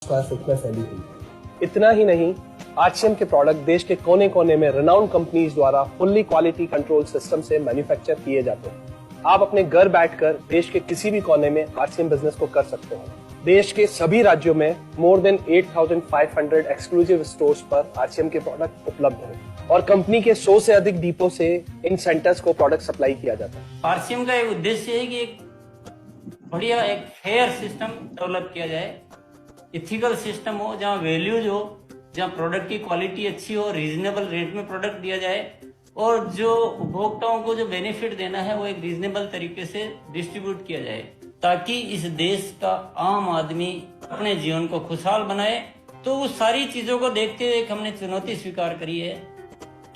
Traffic में फैली हुई। इतना ही नहीं, आरसीएम के प्रोडक्ट देश के कोने कोने में रिनाउंड कंपनीज द्वारा फुल्ली क्वालिटी कंट्रोल सिस्टम से मैन्युफैक्चर किए जाते हैं। आप अपने घर बैठकर देश के किसी भी कोने में आरसीएम बिजनेस को कर सकते हो। देश के सभी राज्यों में मोर देन 8,500 एक्सक्लूसिव स्टोर्स पर आरसीएम के प्रोडक्ट उपलब्ध हैं और कंपनी के 100 से अधिक डिपो से इन सेंटर्स को प्रोडक्ट सप्लाई किया जाता है। आरसीएम का एक उद्देश्य है कि एक बढ़िया एक फेयर सिस्टम डेवलप किया जाए, इथिकल सिस्टम हो, जहाँ वैल्यूज हो, जहाँ प्रोडक्ट की क्वालिटी अच्छी हो, रीजनेबल रेट में प्रोडक्ट दिया जाए और जो उपभोक्ताओं को जो बेनिफिट देना है वो एक रीजनेबल तरीके से डिस्ट्रीब्यूट किया जाए, ताकि इस देश का आम आदमी अपने जीवन को खुशहाल बनाए। तो उस सारी चीजों को देखते हुए हमने चुनौती स्वीकार करी है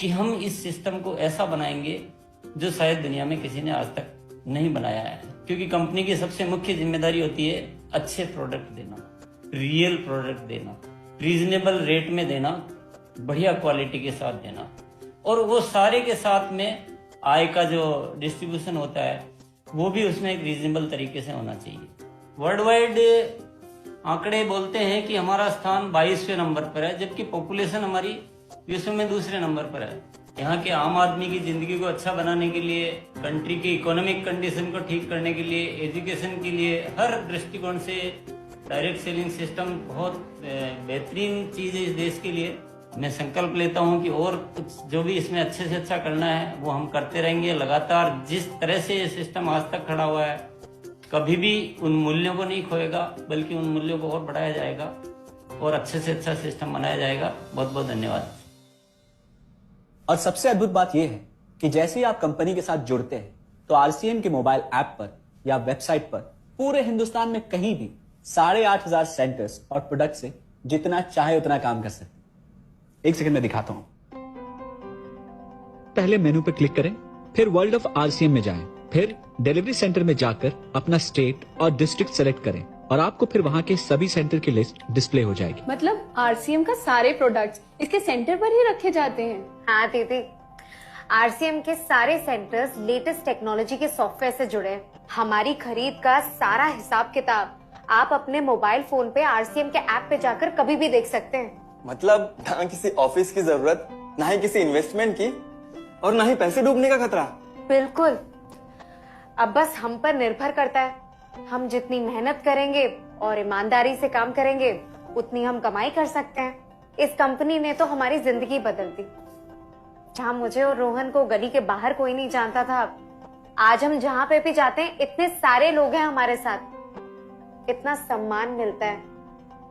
कि हम इस सिस्टम को ऐसा बनाएंगे जो शायद दुनिया में किसी ने आज तक नहीं बनाया है, क्योंकि कंपनी की सबसे मुख्य जिम्मेदारी होती है अच्छे प्रोडक्ट देना, रियल प्रोडक्ट देना, रीजनेबल रेट में देना, बढ़िया क्वालिटी के साथ देना, और वो सारे के साथ में आय का जो डिस्ट्रीब्यूशन होता है वो भी उसमें एक रीजनेबल तरीके से होना चाहिए। वर्ल्ड वाइड आंकड़े बोलते हैं कि हमारा स्थान 22वें नंबर पर है, जबकि पॉपुलेशन हमारी विश्व में दूसरे नंबर पर है। यहाँ के आम आदमी की जिंदगी को अच्छा बनाने के लिए, कंट्री की इकोनॉमिक कंडीशन को ठीक करने के लिए, एजुकेशन के लिए, हर दृष्टिकोण से डायरेक्ट सेलिंग सिस्टम बहुत बेहतरीन चीज है इस देश के लिए। मैं संकल्प लेता हूं कि और कुछ जो भी इसमें अच्छे से अच्छा करना है वो हम करते रहेंगे लगातार। जिस तरह से ये सिस्टम आज तक खड़ा हुआ है, कभी भी उन मूल्यों को नहीं खोएगा, बल्कि उन मूल्यों को और बढ़ाया जाएगा और अच्छे से अच्छा सिस्टम बनाया जाएगा। बहुत बहुत धन्यवाद। और सबसे अद्भुत बात यह है कि जैसे ही आप कंपनी के साथ जुड़ते हैं तो आरसीएम के मोबाइल ऐप पर या वेबसाइट पर पूरे हिंदुस्तान में कहीं भी 8,500 सेंटर्स और प्रोडक्ट से जितना चाहे उतना काम कर सकते हैं। एक सेकंड में दिखाता हूं। पहले मेनू पर क्लिक करें, फिर वर्ल्ड ऑफ आरसीएम में जाएं, फिर डिलीवरी सेंटर में जाकर अपना स्टेट और डिस्ट्रिक्ट सेलेक्ट करें और आपको फिर वहां के सभी सेंटर की लिस्ट डिस्प्ले हो जाएगी। मतलब आरसीएम का सारे प्रोडक्ट्स इसके सेंटर पर ही रखे जाते हैं? हाँ दीदी, आरसीएम के सारे सेंटर्स लेटेस्ट टेक्नोलॉजी के सॉफ्टवेयर से जुड़े हैं। हमारी खरीद का सारा हिसाब किताब आप अपने मोबाइल फोन पे आरसीएम के ऐप पे जाकर कभी भी देख सकते हैं। मतलब ना किसी ऑफिस की जरूरत, ना ही किसी इन्वेस्टमेंट की, और ना ही पैसे डूबने का खतरा। बिल्कुल। अब बस हम पर निर्भर करता है। हम जितनी मेहनत करेंगे और ईमानदारी से काम करेंगे, उतनी हम कमाई कर सकते हैं। इस कंपनी ने तो हमारी जिंदगी बदल दी। जहाँ मुझे और रोहन को गली के बाहर कोई नहीं जानता था, आज हम जहाँ पे भी जाते हैं इतने सारे लोग हैं हमारे साथ। इतना सम्मान मिलता है,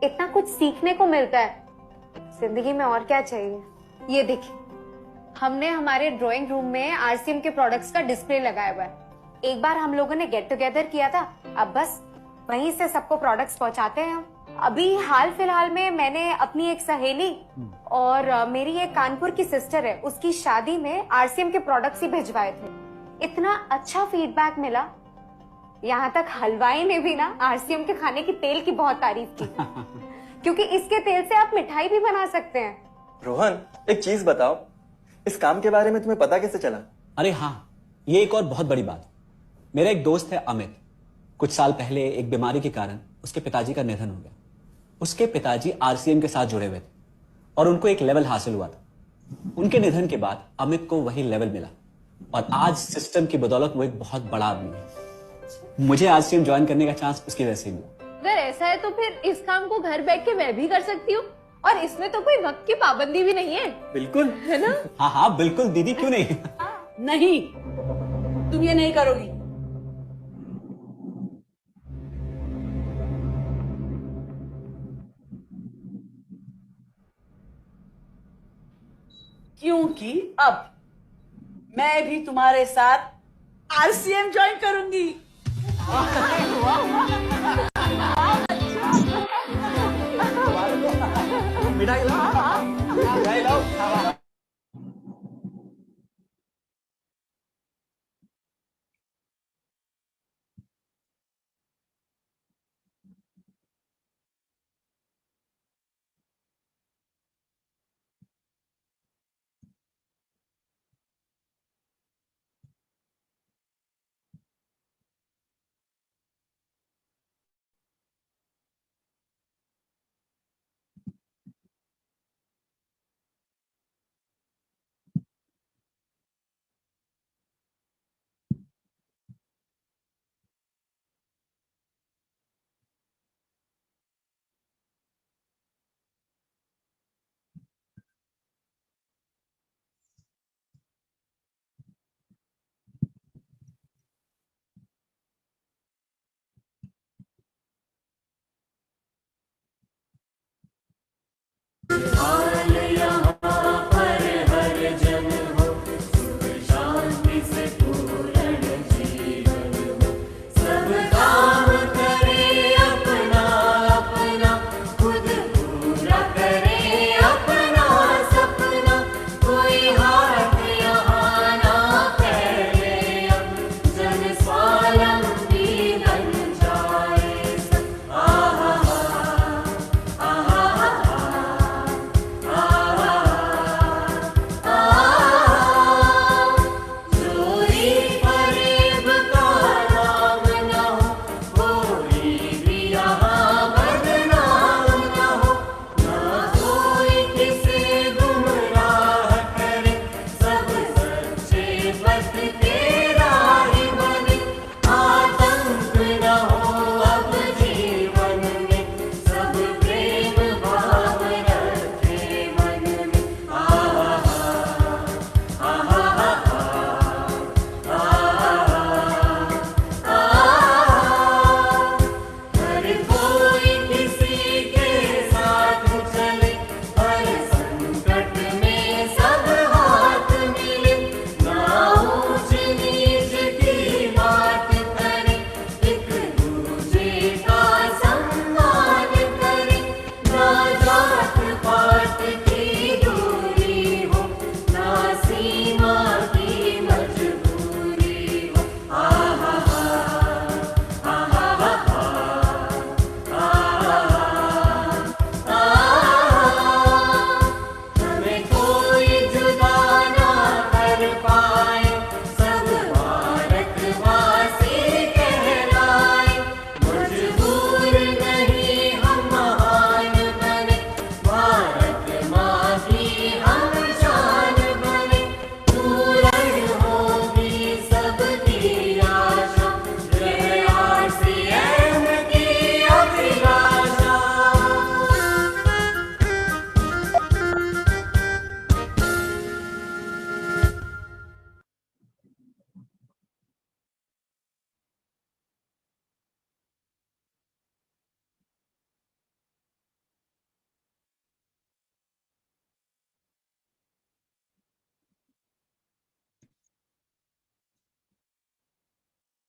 इतना कुछ सीखने को मिलता है। जिंदगी में और क्या चाहिए। ये देखिए, हमने हमारे ड्राइंग रूम में आरसीएम के प्रोडक्ट्स का डिस्प्ले लगाया हुआ है। एक बार हम लोगों ने गेट टुगेदर किया था, अब बस वहीं से सबको प्रोडक्ट्स पहुंचाते हैं हम। अभी हाल फिलहाल में मैंने अपनी एक सहेली और मेरी एक कानपुर की सिस्टर है, उसकी शादी में आरसीएम के प्रोडक्ट्स ही भिजवाए थे। इतना अच्छा फीडबैक मिला, यहाँ तक हलवाई ने भी ना आरसीएम के खाने की तेल की बहुत तारीफ की क्योंकि इसके तेल से आप मिठाई भी बना सकते हैं। रोहन, एक चीज बताओ, इस काम के बारे में तुम्हें पता कैसे चला? अरे हाँ, ये एक और बहुत बड़ी बात। मेरा एक दोस्त है अमित, कुछ साल पहले एक बीमारी के कारण उसके पिताजी का निधन हो गया। उसके पिताजी आरसीएम के साथ जुड़े हुए थे और उनको एक लेवल हासिल हुआ था। उनके निधन के बाद अमित को वही लेवल मिला और आज सिस्टम की बदौलत वो एक बहुत बड़ा आदमी है। मुझे आरसीएम ज्वाइन करने का चांस उसकी वजह से मिला। अगर ऐसा है तो फिर इस काम को घर बैठ के मैं भी कर सकती हूँ, और इसमें तो कोई वक्त की पाबंदी भी नहीं है। बिल्कुल, है ना? हाँ हाँ बिल्कुल दीदी, क्यों नहीं। नहीं, तुम ये नहीं करोगी। क्योंकि अब मैं भी तुम्हारे साथ आरसीएम ज्वाइन करूंगी। मिठाई लाओ।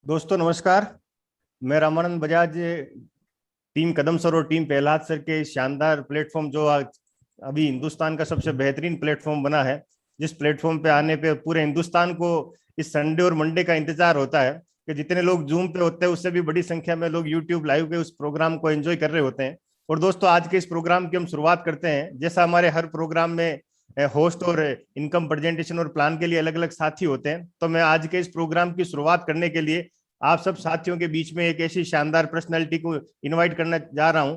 दोस्तों नमस्कार, मैं रामानंद बजाज, टीम कदम सर और टीम प्रहलाद सर के शानदार प्लेटफॉर्म जो आज अभी हिंदुस्तान का सबसे बेहतरीन प्लेटफॉर्म बना है, जिस प्लेटफॉर्म पे आने पे पूरे हिंदुस्तान को इस संडे और मंडे का इंतजार होता है कि जितने लोग जूम पे होते हैं उससे भी बड़ी संख्या में लोग यूट्यूब लाइव के उस प्रोग्राम को एंजॉय कर रहे होते हैं। और दोस्तों आज के इस प्रोग्राम की हम शुरुआत करते हैं। जैसा हमारे हर प्रोग्राम में होस्ट और इनकम प्रेजेंटेशन और प्लान के लिए अलग अलग साथी होते हैं, तो मैं आज के इस प्रोग्राम की शुरुआत करने के लिए आप सब साथियों के बीच में एक ऐसी शानदार पर्सनैलिटी को इनवाइट करना जा रहा हूं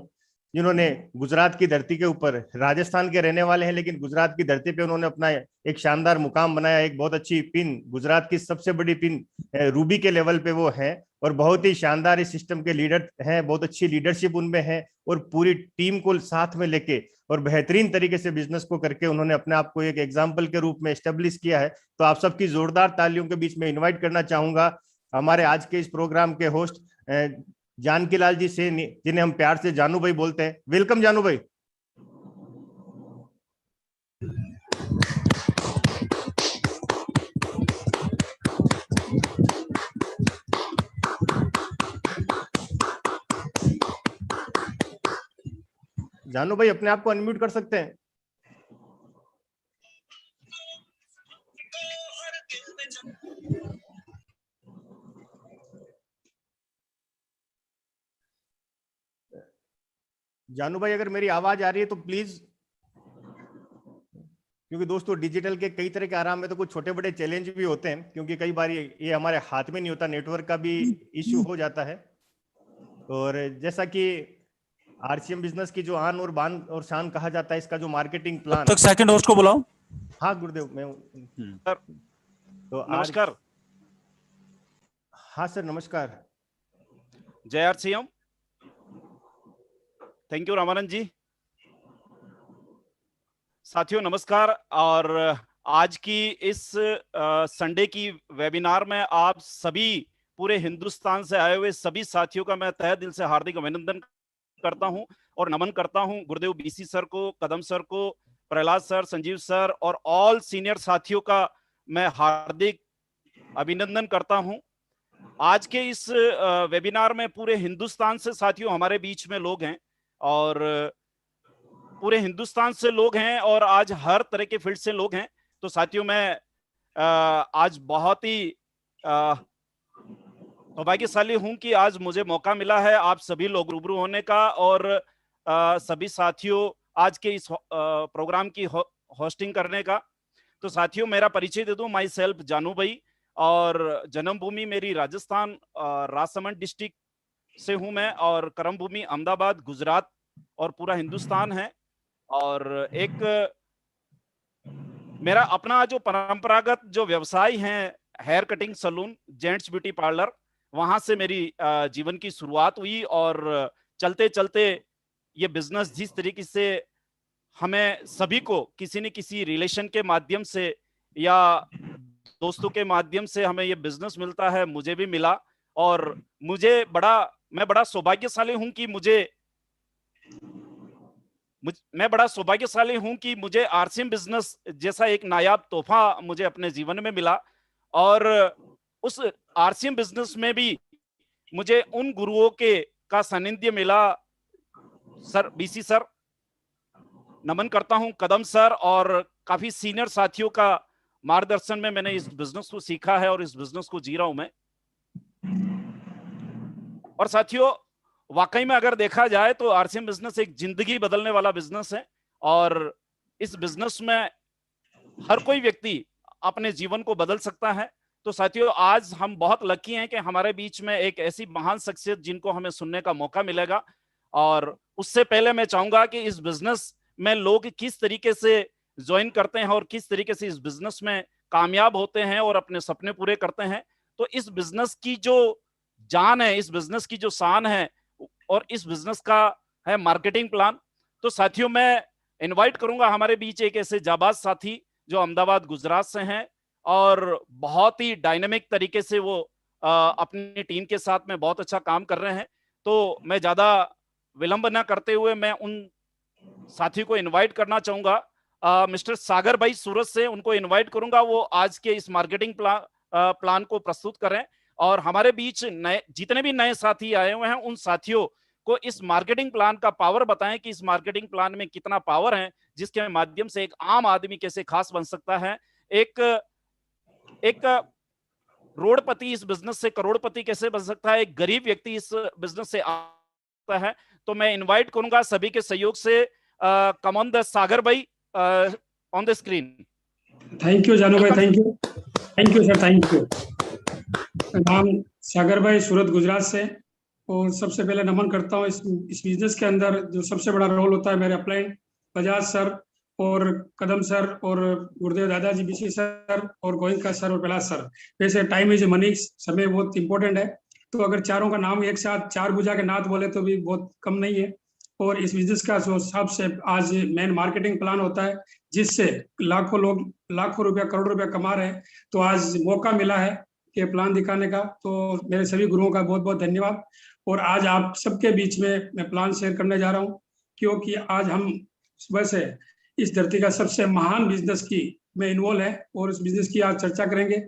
जिन्होंने गुजरात की धरती के ऊपर, राजस्थान के रहने वाले हैं लेकिन गुजरात की धरती पे उन्होंने अपना एक शानदार मुकाम बनाया। एक बहुत अच्छी पिन, गुजरात की सबसे बड़ी पिन रूबी के लेवल पे वो है और बहुत ही शानदार इस सिस्टम के लीडर हैं। बहुत अच्छी लीडरशिप उनमें है और पूरी टीम को साथ में लेके और बेहतरीन तरीके से बिजनेस को करके उन्होंने अपने आप को एक एग्जाम्पल के रूप में एस्टेब्लिश किया है। तो आप सबकी जोरदार तालियों के बीच में इन्वाइट करना चाहूंगा हमारे आज के इस प्रोग्राम के होस्ट जानकी लाल जी से, जिन्हें हम प्यार से जानू भाई बोलते हैं। वेलकम जानू भाई। जानू भाई अपने आप को अनम्यूट कर सकते हैं। जानू भाई अगर मेरी आवाज आ रही है तो प्लीज, क्योंकि दोस्तों डिजिटल के कई तरह के आराम में तो कुछ छोटे बड़े चैलेंज भी होते हैं, क्योंकि कई बार ये हमारे हाथ में नहीं होता, नेटवर्क का भी इश्यू हो जाता है। और जैसा कि आरसीएम बिजनेस की जो आन और बान और शान कहा जाता है, इसका जो मार्केटिंग प्लान। तक सेकंड होस्ट को बुलाओ। हाँ गुरुदेव, मैं सर तो नमस्कार। हाँ सर नमस्कार। जय आरसीएम। थैंक यू रामानंद जी। साथियों नमस्कार। और आज की इस संडे की वेबिनार में आप सभी पूरे हिंदुस्तान से आए हुए सभी साथियों का मैं तहे दिल से हार्दिक अभिनंदन करता हूं और नमन करता हूं। गुरुदेव बीसी सर को, कदम सर को, प्रहलाद सर, संजीव सर और ऑल सीनियर साथियों का मैं हार्दिक अभिनंदन करता हूं। आज के इस वेबिनार में पूरे हिंदुस्तान से साथियों हमारे बीच में लोग हैं और पूरे हिंदुस्तान से लोग हैं और आज हर तरह के फील्ड से लोग हैं। तो साथियों मैं आज बहुत ही सौभाग्यशाली हूं कि आज मुझे मौका मिला है आप सभी लोग रूबरू होने का और सभी साथियों आज के इस प्रोग्राम की होस्टिंग करने का। तो साथियों मेरा परिचय दे दूं, माई सेल्फ जानू भाई और जन्मभूमि मेरी राजस्थान राजसमंद डिस्ट्रिक्ट से हूं मैं और कर्मभूमि अहमदाबाद गुजरात और पूरा हिंदुस्तान है। और एक मेरा अपना जो परंपरागत जो व्यवसाय है hair cutting salon, gents beauty parlour, वहां से मेरी जीवन की शुरुआत हुई और चलते चलते ये बिजनेस जिस तरीके से हमें सभी को किसी न किसी रिलेशन के माध्यम से या दोस्तों के माध्यम से हमें ये बिजनेस मिलता है, मुझे भी मिला और मैं बड़ा सौभाग्यशाली हूं कि मुझे आरसीएम बिजनेस जैसा एक नायाब तोहफा मुझे अपने जीवन में मिला। और उस आरसीएम बिजनेस में भी मुझे उन गुरुओं का सानिध्य मिला। सर बीसी सर नमन करता हूं, कदम सर और काफी सीनियर साथियों का मार्गदर्शन में मैंने इस बिजनेस को सीखा है और इस बिजनेस को जी रहा हूं मैं। और साथियों वाकई में अगर देखा जाए तो आरसीएम बिजनेस एक जिंदगी बदलने वाला बिजनेस है और इस बिजनेस में हर कोई व्यक्ति अपने जीवन को बदल सकता है। तो साथियों आज हम बहुत लकी हैं कि हमारे बीच में एक ऐसी महान शख्सियत जिनको हमें सुनने का मौका मिलेगा। और उससे पहले मैं चाहूंगा कि इस बिजनेस में लोग किस तरीके से ज्वाइन करते हैं और किस तरीके से इस बिजनेस में कामयाब होते हैं और अपने सपने पूरे करते हैं। तो इस बिजनेस की जो जान है, इस बिजनेस की जो शान है और इस बिजनेस का है मार्केटिंग प्लान। तो साथियों मैं इनवाइट करूंगा हमारे बीच एक ऐसे जाबाज साथी जो अहमदाबाद गुजरात से हैं और बहुत ही डायनेमिक तरीके से वो अपनी टीम के साथ में बहुत अच्छा काम कर रहे हैं। तो मैं ज्यादा विलंब ना करते हुए मैं उन साथी को इनवाइट करना चाहूंगा। मिस्टर सागर भाई सूरत से, उनको इनवाइट करूंगा वो आज के इस मार्केटिंग प्लान को प्रस्तुत करें। और हमारे बीच नए जितने भी नए साथी आए हुए हैं उन साथियों को इस मार्केटिंग प्लान का पावर बताएं कि इस मार्केटिंग प्लान में कितना पावर है, जिसके माध्यम से एक आम आदमी कैसे खास बन सकता है, एक एक रोडपति इस बिजनेस से करोड़पति कैसे बन सकता है, एक गरीब व्यक्ति इस बिजनेस से आता है। तो मैं इनवाइट करूंगा सभी के सहयोग से कम ऑन द सागर भाई on the screen. Thank you जानू भाई, thank you sir, thank you. नाम सागर भाई, सूरत गुजरात से। और सबसे पहले नमन करता हूँ इस बिजनेस के अंदर जो सबसे बड़ा रोल होता है मेरे अपलाइन बजाज सर और कदम सर और गुरुदेव दादाजी बीसी सर और गोविंका सर और प्रहलाद सर। वैसे टाइम इज मनी, समय बहुत इंपॉर्टेंट है, तो अगर चारों का नाम एक साथ चार भुजा के नाथ बोले तो भी बहुत कम नहीं है। और इस बिजनेस का जो सबसे आज मेन मार्केटिंग प्लान होता है जिससे लाखों लोग लाखों रुपया करोड़ रुपया कमा रहे हैं, तो आज मौका मिला है कि प्लान दिखाने का, तो मेरे सभी गुरुओं का बहुत बहुत धन्यवाद। और आज आप सबके बीच में मैं प्लान शेयर करने जा रहा हूँ, क्योंकि आज हम सुबह से इस धरती का सबसे महान बिजनेस की में इन्वॉल्व है और इस बिजनेस की आज चर्चा करेंगे,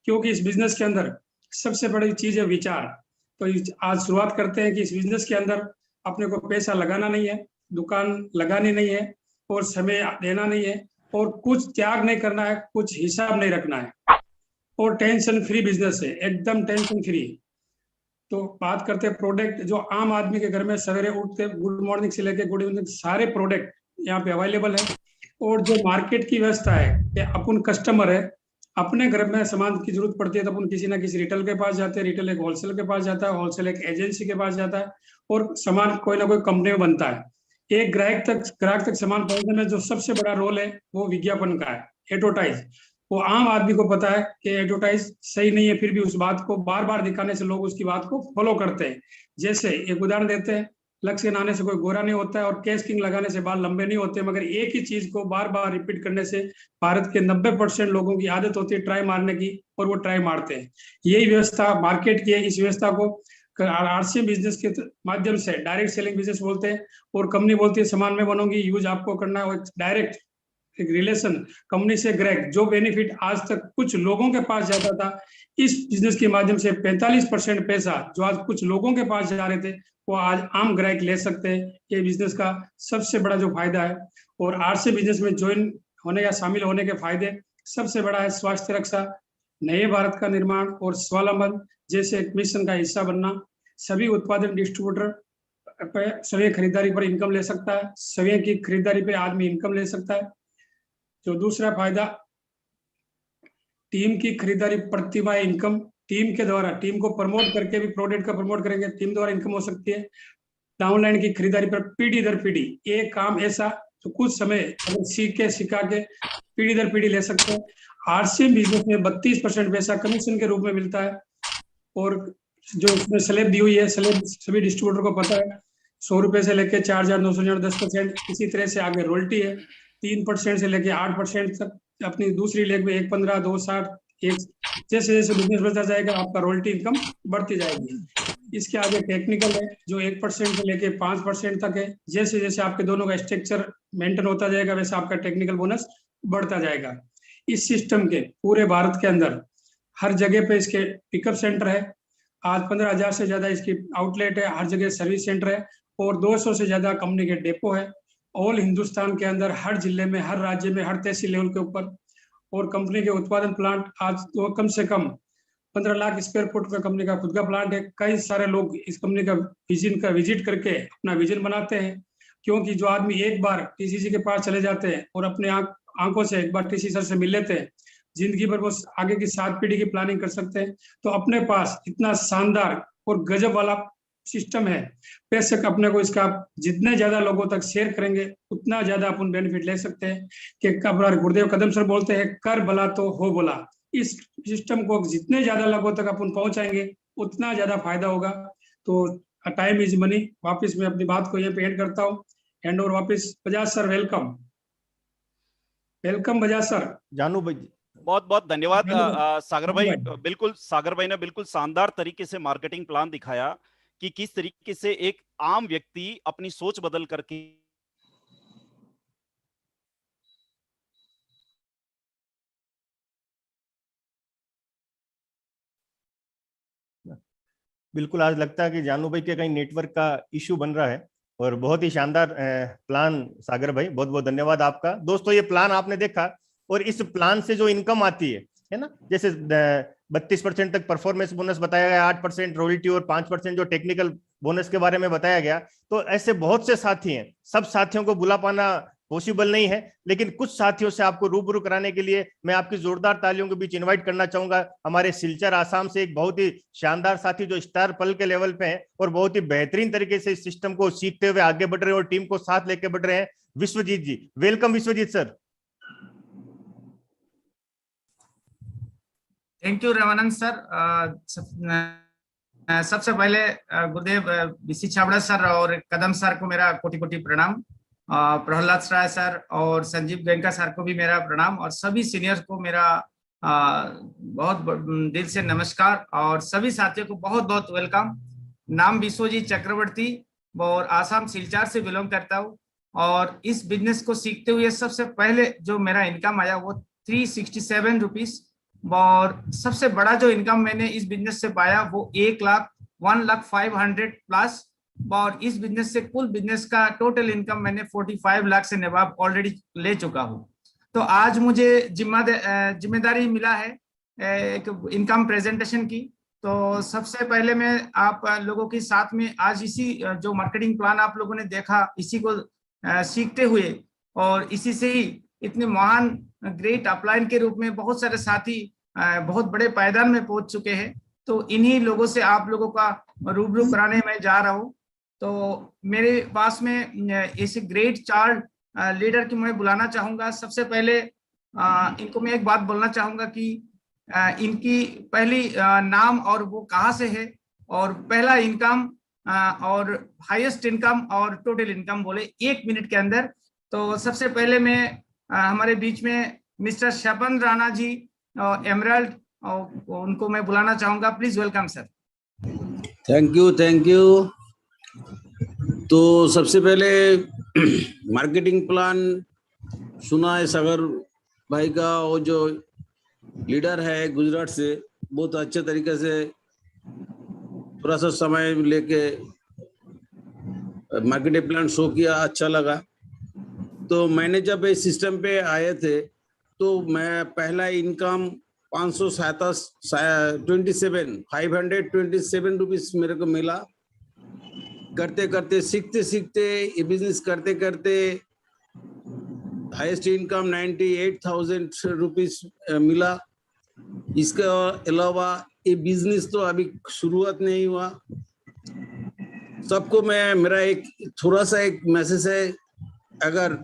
क्योंकि इस बिजनेस के अंदर सबसे बड़ी चीज है विचार। तो आज शुरुआत करते हैं कि इस बिजनेस के अंदर अपने को पैसा लगाना नहीं है, दुकान लगानी नहीं है और समय देना नहीं है और कुछ त्याग नहीं करना है, कुछ हिसाब नहीं रखना है और टेंशन फ्री बिजनेस है, एकदम टेंशन फ्री। तो बात करते हैं प्रोडक्ट जो आम आदमी के घर में सवेरे उठते गुड मॉर्निंग से लेके गुड इवनिंग सारे प्रोडक्ट यहाँ पे अवेलेबल है। और जो मार्केट की व्यवस्था है कि अपन कस्टमर है, अपने घर में सामान की जरूरत पड़ती है तो अपन किसी ना किसी रिटेल के पास जाते हैं, रिटेल एक होलसेल के पास जाता है, होलसेल एक एजेंसी के पास जाता है और सामान कोई ना कोई कंपनी में बनता है। एक ग्राहक तक सामान पहुंचने में जो सबसे बड़ा रोल है वो विज्ञापन का है, एडवर्टाइज। वो आम आदमी को पता है कि एडवर्टाइज सही नहीं है, फिर भी उस बात को बार बार दिखाने से लोग उसकी बात को फॉलो करते हैं। जैसे एक उदाहरण देते हैं, लक्ष्य नहाने से कोई गोरा नहीं होता है और केस किंग लगाने से बाल लंबे नहीं होते, मगर एक ही चीज को बार बार रिपीट करने से भारत के 90% लोगों की आदत होती है ट्राई मारने की और वो ट्राई मारते हैं। यही व्यवस्था मार्केट की है। इस व्यवस्था को आरसीएम बिजनेस के माध्यम से डायरेक्ट सेलिंग बिजनेस बोलते हैं और कंपनी बोलती है सामान में बनोगी, यूज आपको करना है। डायरेक्ट एक रिलेशन कंपनी से ग्राहक, जो बेनिफिट आज तक कुछ लोगों के पास जाता था, इस बिजनेस के माध्यम से 45% पैसा जो आज कुछ लोगों के पास जा रहे थे वो आज आम ग्राहक ले सकते हैं। ये बिजनेस का सबसे बड़ा जो फायदा है। और आरसी बिजनेस में ज्वाइन होने या शामिल होने के फायदे सबसे बड़ा है स्वास्थ्य रक्षा, नए भारत का निर्माण और स्वावलंबन जैसे एक मिशन का हिस्सा बनना। सभी उत्पादन डिस्ट्रीब्यूटर सभी खरीदारी पर इनकम ले सकता है, सभी की खरीदारी पे आदमी इनकम ले सकता है। जो दूसरा फायदा, टीम की खरीदारी प्रतिमाह इनकम, टीम के द्वारा टीम को प्रमोट करके भी प्रोडक्ट का प्रमोट करेंगे, टीम द्वारा इनकम हो सकती है। डाउनलाइन की खरीदारी पर पीढ़ी दर पीढ़ी एक काम ऐसा तो कुछ समय अगर सीख के सिखा के पीढ़ी दर पीढ़ी ले सकते हैं। आरसीएम बिजनेस में 32% पैसा कमीशन के रूप में मिलता है और जो उसमें स्लैब दी हुई है, स्लैब सभी डिस्ट्रीब्यूटर को पता है, 100 रुपए से लेके 4,999 10%, इसी तरह से आगे रॉयल्टी है 3% से लेके 8% तक। अपनी दूसरी लेग में 1.15 2.60 एक जैसे जैसे बिजनेस बढ़ता जाएगा आपका रॉयल्टी इनकम बढ़ती जाएगी। इसके आगे टेक्निकल है जो 1% से लेके 5% तक है। जैसे जैसे आपके दोनों का स्ट्रक्चर मेंटेन होता जाएगा वैसे आपका टेक्निकल बोनस बढ़ता जाएगा। इस सिस्टम के पूरे भारत के अंदर हर जगह पे इसके पिकअप सेंटर है। आज 15,000 से ज्यादा इसकी आउटलेट है, हर जगह सर्विस सेंटर है और 200 से ज्यादा कंपनी के डेपो है। ऑल हिंदुस्तान के अंदर हर जिले में, हर राज्य में, हर तहसील लेवल के ऊपर। और कंपनी के उत्पादन प्लांट आज तो कम से कम 15 लाख स्क्वायर फुट का कंपनी का खुद का प्लांट है। कई सारे लोग इस कंपनी का विजिट करके अपना विजन बनाते हैं, क्योंकि जो आदमी एक बार टीसीसी के पास चले जाते हैं और अपने आंखों से एक बार टीसी सर से मिल लेते हैं, जिंदगी भर वो आगे की 7 पीढ़ी की प्लानिंग कर सकते हैं। तो अपने पास इतना शानदार और गजब वाला सिस्टम है, पैसे का अपने को इसका जितने ज्यादा लोगों तक शेयर करेंगे उतना ज्यादा अपन बेनिफिट ले सकते हैं। कि गुरुदेव कदम सर बोलते हैं कर भला तो हो भला। इस सिस्टम को जितने ज्यादा लोगों तक अपन पहुंचाएंगे उतना ज्यादा फायदा होगा। तो टाइम इज मनी। वापिस मैं अपनी बात को यहाँ पे एंड करता हूँ। हैंड ओवर वापिस Bajaj sir. Welcome welcome Bajaj sir. जानू भाई बहुत बहुत धन्यवाद सागर भाई। बिल्कुल सागर भाई ने बिल्कुल शानदार तरीके से मार्केटिंग प्लान दिखाया कि किस तरीके से एक आम व्यक्ति अपनी सोच बदल करके बिल्कुल, आज लगता है कि जानू भाई के कहीं नेटवर्क का इश्यू बन रहा है, और बहुत ही शानदार प्लान सागर भाई, बहुत बहुत धन्यवाद आपका। दोस्तों, ये प्लान आपने देखा, और इस प्लान से जो इनकम आती है ना, जैसे 32% तक परफॉर्मेंस बोनस बताया गया, 8% रॉयल्टी और 5% जो टेक्निकल बोनस के बारे में बताया गया। तो ऐसे बहुत से साथी हैं, सब साथियों को बुला पाना पॉसिबल नहीं है, लेकिन कुछ साथियों से आपको रूबरू कराने के लिए मैं आपकी जोरदार तालियों के बीच इनवाइट करना चाहूंगा हमारे सिलचर आसाम से एक बहुत ही शानदार साथी जो स्टार पल के लेवल पे हैं और बहुत ही बेहतरीन तरीके से इस सिस्टम को सीखते हुए आगे बढ़ रहे हैं और टीम को साथ लेके बढ़ रहे हैं, Vishwajeet ji. Welcome Vishwajeet sir. Thank you Ramanand sir. सबसे पहले गुरुदेव बीसी छाबड़ा सर और कदम सर को मेरा कोटि कोटि प्रणाम, प्रहलाद राय सर और संजीव गोयनका सर को भी मेरा प्रणाम, और सभी सीनियर्स को मेरा बहुत दिल से नमस्कार, और सभी साथियों को बहुत बहुत वेलकम। नाम विश्वजीत चक्रवर्ती और आसाम सिलचर से बिलोंग करता हूँ, और इस बिजनेस को सीखते हुए सबसे पहले जो मेरा इनकम आया वो 367 रुपीज, और सबसे बड़ा जो इनकम मैंने इस बिजनेस से पाया वो 1,05,000 प्लस, और इस बिजनेस से कुल बिजनेस का टोटल इनकम मैंने 45 लाख से नवाब ऑलरेडी ले चुका हूँ। तो आज मुझे जिम्मेदारी मिला है एक इनकम प्रेजेंटेशन की। तो सबसे पहले मैं आप लोगों के साथ में आज इसी जो मार्केटिंग प्लान आप लोगों ने देखा, इसी को सीखते हुए और इसी से ही इतने महान ग्रेट अपलाइन के रूप में बहुत सारे साथी बहुत बड़े पायदान में पहुंच चुके हैं। तो इन्हीं लोगों से आप लोगों का रूबरू कराने मैं जा रहा हूं। तो मेरे पास में ऐसे ग्रेट 4 लीडर की मैं बुलाना चाहूंगा। सबसे पहले इनको मैं एक बात बोलना चाहूंगा कि इनकी पहली नाम और वो कहाँ से है, और पहला इनकम और हाईएस्ट इनकम और टोटल इनकम बोले 1 मिनट के अंदर। तो सबसे पहले मैं हमारे बीच में मिस्टर शपन राणा जी एमराल्ड, उनको मैं बुलाना चाहूंगा। Please welcome sir. Thank you. तो सबसे पहले मार्केटिंग प्लान सुना है सागर भाई का, और जो लीडर है गुजरात से, बहुत अच्छे तरीके से थोड़ा सा समय लेके मार्केटिंग प्लान शो किया, अच्छा लगा। तो मैंने जब इस सिस्टम पे आए थे तो मैं पहला इनकम 527 रुपीज मेरे को मिला। करते करते सीखते ये बिजनेस करते करते हाईएस्ट इनकम 98,000 रुपीज मिला। इसके अलावा ये बिजनेस तो अभी शुरुआत नहीं हुआ। सबको मेरा एक थोड़ा सा एक मैसेज है, अगर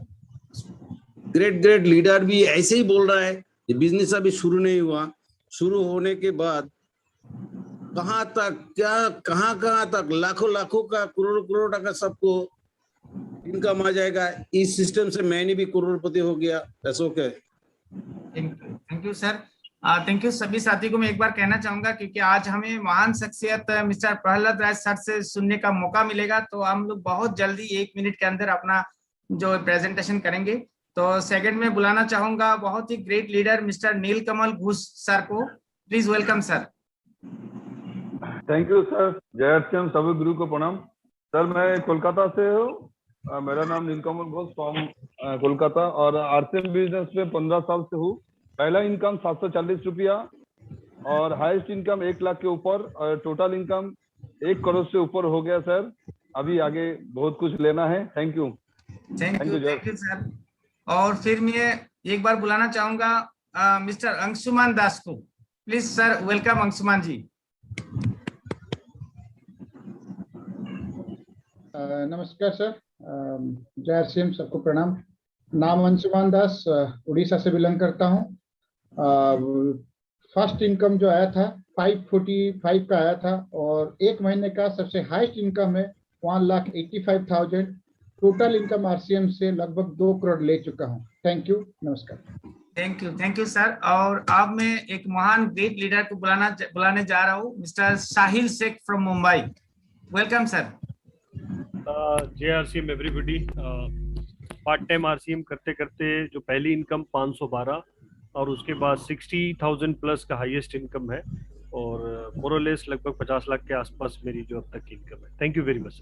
ग्रेट लीडर भी ऐसे ही बोल रहा है, ये बिजनेस अभी शुरू नहीं हुआ, शुरू होने के बाद कहाँ तक लाखों का करोड़ टका सबको इनकम आ जाएगा। इस सिस्टम से मैंने भी करोड़पति हो गया। Okay, thank you sir. Thank you सभी साथी को मैं एक बार कहना चाहूंगा, क्योंकि आज हमें महान शख्सियत मिस्टर प्रहलाद राय सर से सुनने का मौका मिलेगा। तो हम लोग बहुत जल्दी 1 मिनट के अंदर अपना जो प्रेजेंटेशन करेंगे। तो सेकंड में बुलाना चाहूंगा बहुत ही ग्रेट लीडर मिस्टर नीलकमल घोष सर को। Please welcome sir. Thank you sir. जय आरसीएम सभी गुरु को प्रणाम। सर मैं कोलकाता से हूँ, मेरा नाम नीलकमल घोष फ्रॉम कोलकाता, और आरसीएम बिजनेस में 15 साल से हूँ। पहला इनकम 740 रुपया और हाईएस्ट इनकम 1 लाख के ऊपर, और टोटल इनकम 1 करोड़ से ऊपर हो गया सर। अभी आगे बहुत कुछ लेना है। Thank you sir. और फिर मैं एक बार बुलाना चाहूंगा मिस्टर अंशुमान दास को। प्लीज सर वेलकम अंशुमान जी। नमस्कार सर, जय आरसीएम सबको प्रणाम। नाम अंशुमान दास, उड़ीसा से बिलोंग करता हूँ। फर्स्ट इनकम जो आया था 545 का आया था, और 1 महीने का सबसे हाईएस्ट इनकम है 1,85,000। टोटल इनकम आरसीएम से लगभग 2 करोड़ ले चुका हूँ। थैंक यू, नमस्कार। Thank you sir. और अब मैं एक महान ग्रेट लीडर को बुलाने जा रहा हूँ, mister Sahil Shaikh from Mumbai. Welcome sir. जय RCM everybody. Part time RCM करते करते जो पहली इनकम 512 और उसके बाद 60,000 प्लस का हाईएस्ट इनकम है। और मोरलेस लगभग 50 लाख के आसपास मेरी जो अब तक की इनकम है। Thank you very much.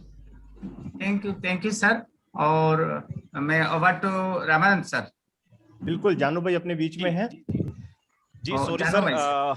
Thank you sir. और मैं ओवर टू रामानंद सर। बिल्कुल, जानू भाई अपने बीच में है। जी सॉरी सर,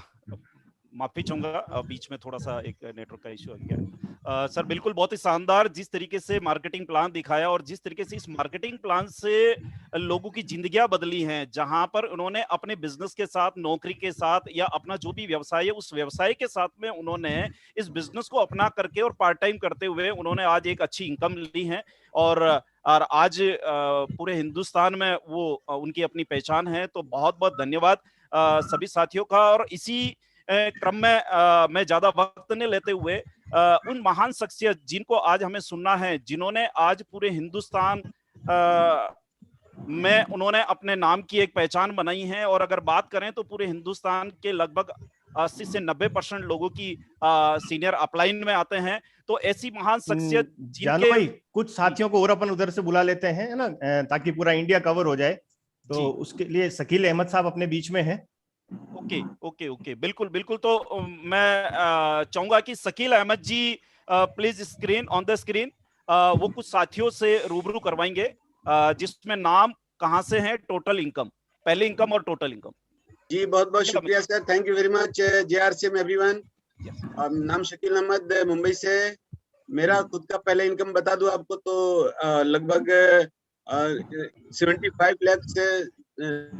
माफी चाहूंगा, बीच में थोड़ा सा एक नेटवर्क का इशू आ गया। सर बिल्कुल, बहुत ही शानदार जिस तरीके से मार्केटिंग प्लान दिखाया और जिस तरीके से इस मार्केटिंग प्लान से लोगों की जिंदगियां बदली हैं, जहां पर उन्होंने अपने बिजनेस के साथ, नौकरी के साथ या अपना जो भी व्यवसाय है उस व्यवसाय के साथ में उन्होंने इस बिजनेस को अपना करके और पार्ट टाइम करते हुए उन्होंने आज एक अच्छी इनकम ली है और आज पूरे हिंदुस्तान में वो उनकी अपनी पहचान है। तो बहुत बहुत धन्यवाद सभी साथियों का। और इसी क्रम में मैं ज्यादा वक्त नहीं लेते हुए उन महान शख्सियत जिनको आज हमें सुनना है, जिन्होंने आज पूरे हिंदुस्तान में उन्होंने अपने नाम की एक पहचान बनाई है। और अगर बात करें तो पूरे हिंदुस्तान के लगभग 80 से 90% लोगों की सीनियर अपलाइन में आते हैं। तो ऐसी महान शख्सियत जानू भाई, कुछ साथियों को और अपन उधर से बुला लेते हैं, है ना, ताकि पूरा इंडिया कवर हो जाए। तो उसके लिए शकील अहमद साहब अपने बीच में हैं। ओके, बिल्कुल बिल्कुल। तो मैं चाहूंगा कि Shakeel Ahmed ji please screen on the screen वो कुछ साथियों से रूबरू करवाएंगे जिसमें नाम, कहां से है, टोटल इनकम, पहले इनकम और टोटल इनकम। जी बहुत बहुत शुक्रिया sir, thank you very much JRCM everyone. नाम शकील अहमद, मुंबई से। मेरा खुद का पहले इनकम बता दूं आपको तो लगभग 75 लाख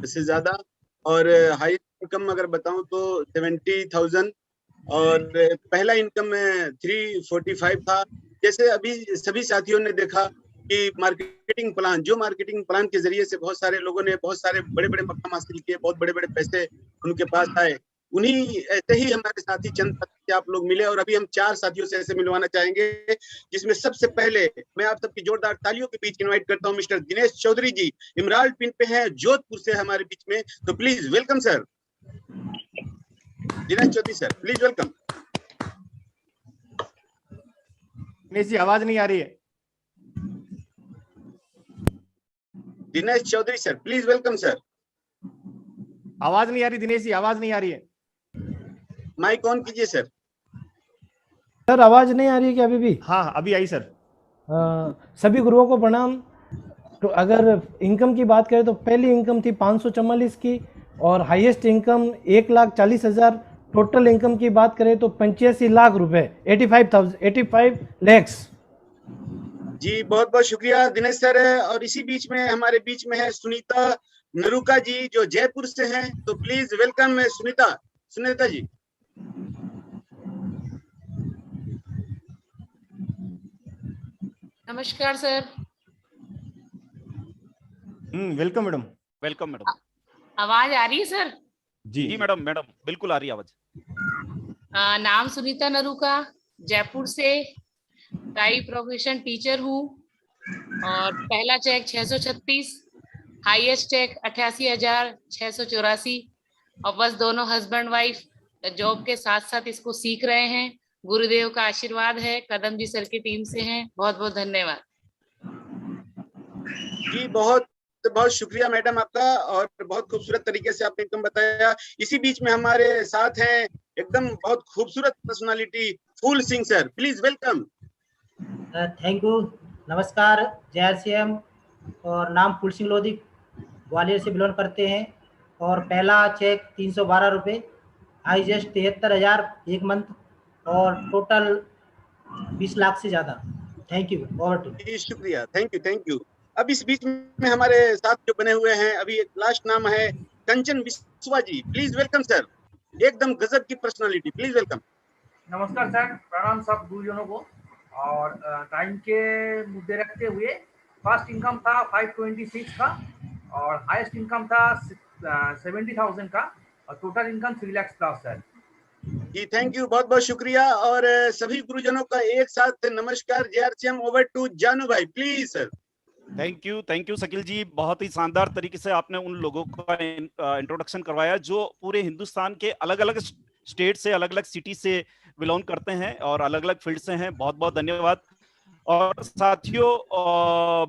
से ज्यादा, और हाई इनकम अगर बताऊं तो 70,000, और पहला इनकम 345 था। जैसे अभी सभी साथियों ने देखा कि मार्केटिंग प्लान के जरिए से बहुत सारे लोगों ने बहुत सारे बड़े बड़े मकाम हासिल किए, बहुत बड़े बड़े पैसे उनके पास आए। उन्हीं ऐसे ही हमारे साथी चंद साथी आप लोग मिले, और अभी हम 4 साथियों से ऐसे मिलवाना चाहेंगे, जिसमें सबसे पहले मैं आप सबकी जोरदार तालियों के बीच इनवाइट करता हूं mister Dinesh Choudhary ji. Emerald pin पे हैं, जोधपुर से हमारे बीच में, तो please welcome sir. Dinesh Choudhary sir, please welcome. Dinesh ji आवाज नहीं आ रही है। Dinesh Choudhary sir, please welcome sir. आवाज नहीं आ रही दिनेश जी, आवाज नहीं आ रही है। माइक ऑन कीजिए सर। सर आवाज नहीं आ रही है क्या अभी भी? हाँ अभी आई सर। सभी गुरुओं को प्रणाम। तो अगर इनकम की बात करें तो पहली इनकम थी 544 की, और हाईएस्ट इनकम 1,40,000। टोटल इनकम की बात करें तो 85 लाख रुपए, 85 लैक्स। जी बहुत बहुत शुक्रिया दिनेश सर। और इसी बीच में हमारे बीच में है सुनीता नरूका जी, जो जयपुर से हैं, तो प्लीज वेलकम सुनीता जी। नमस्कार sir. Welcome madam. Welcome madam. आवाज आ रही है सर? जी मैडम बिल्कुल आ रही है आवाज। नाम सुनीता नरूका, जयपुर से। टाई प्रोफेशन टीचर हूँ, और पहला चेक 636, हाईएस्ट चेक 88,684। और बस दोनों हस्बैंड वाइफ जॉब के साथ साथ इसको सीख रहे हैं। गुरुदेव का आशीर्वाद है, कदम जी सर की टीम से हैं। बहुत बहुत धन्यवाद जी। बहुत बहुत शुक्रिया मैडम आपका, और बहुत खूबसूरत तरीके से आपने इनकम बताया। इसी बीच में हमारे साथ हैं एकदम बहुत खूबसूरत personality Phool Singh sir, please welcome. Thank you. नमस्कार, JRCM, और नाम फूल सिंह लोधी, ग्वालियर से बिलोंग करते हैं। और पहला चेक 312 रुपये, हाईएस्ट 73,000 एक मंथ, और टोटल 20 लाख से ज्यादा। Thank you. Over to. शुक्रिया, थैंक यू। अब इस बीच में हमारे साथ जो बने हुए हैं, अभी एक लास्ट नाम है कंचन विश्वा जी, प्लीज वेलकम सर। एकदम गजब की पर्सनालिटी, प्लीज वेलकम। नमस्कार सर, प्रणाम सब गुरुजनों को। और टाइम के मुद्दे रखते हुए फर्स्ट इनकम था 526 का, और हाईएस्ट इनकम था 70,000 का, और total income 3 lakh plus sir. जी थैंक यू, बहुत बहुत शुक्रिया। और सभी गुरुजनों का एक साथ नमस्कार। JRCM ओवर टू जानू भाई, please sir. Thank you Shakeel ji, बहुत ही शानदार तरीके से आपने उन लोगों का इंट्रोडक्शन करवाया जो पूरे हिंदुस्तान के अलग अलग स्टेट से, अलग अलग सिटी से बिलोंग करते हैं और अलग अलग फील्ड से हैं। बहुत बहुत धन्यवाद। और साथियों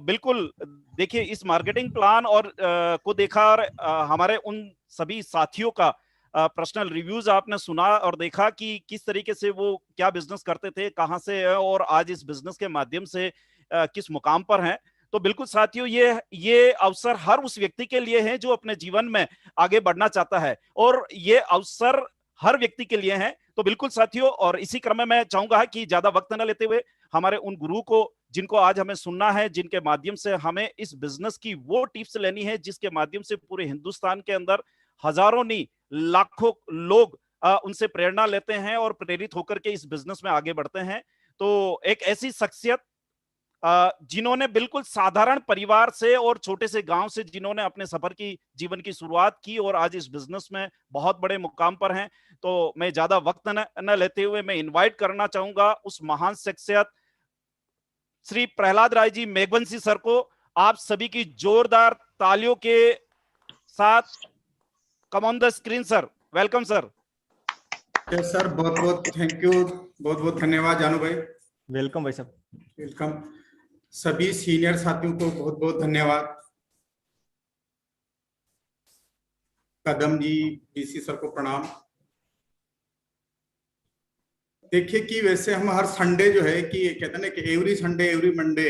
बिल्कुल देखिए, इस मार्केटिंग प्लान और को देखा, और हमारे उन सभी साथियों का पर्सनल रिव्यूज आपने सुना और देखा कि किस तरीके से वो क्या बिजनेस करते थे, कहां से है और आज इस बिजनेस के माध्यम से किस मुकाम पर हैं। तो बिल्कुल साथियों, ये अवसर हर उस व्यक्ति के लिए है जो अपने जीवन में आगे बढ़ना चाहता है, और ये अवसर हर व्यक्ति के लिए है। तो बिल्कुल साथियों, और इसी क्रम में मैं चाहूंगा कि ज्यादा वक्त न लेते हुए हमारे उन गुरु को, जिनको आज हमें सुनना है, जिनके माध्यम से हमें इस बिजनेस की वो टिप्स लेनी है जिसके माध्यम से पूरे हिंदुस्तान के अंदर हजारों नहीं लाखों लोग उनसे प्रेरणा लेते हैं और प्रेरित होकर के इस बिजनेस में आगे बढ़ते हैं। तो एक ऐसी शख्सियत जिन्होंने बिल्कुल साधारण परिवार से और छोटे से गांव से जिन्होंने अपने सफर की, जीवन की शुरुआत की और आज इस बिजनेस में बहुत बड़े मुकाम पर हैं। तो मैं ज्यादा वक्त न लेते हुए मैं इनवाइट करना चाहूंगा उस महान शख्सियत श्री प्रहलाद राय जी मेघवंशी सर को। आप सभी की जोरदार तालियों के साथ come on the screen sir. Welcome sir. Sir बहुत बहुत थैंक यू, बहुत बहुत धन्यवाद जानू भाई। वेलकम भाई साहब। वेलकम। सभी सीनियर साथियों को बहुत बहुत धन्यवाद। कदम जी, बीसी सर को प्रणाम। देखिए कि वैसे हम हर संडे जो है कि कहते हैं ना कि every Sunday every Monday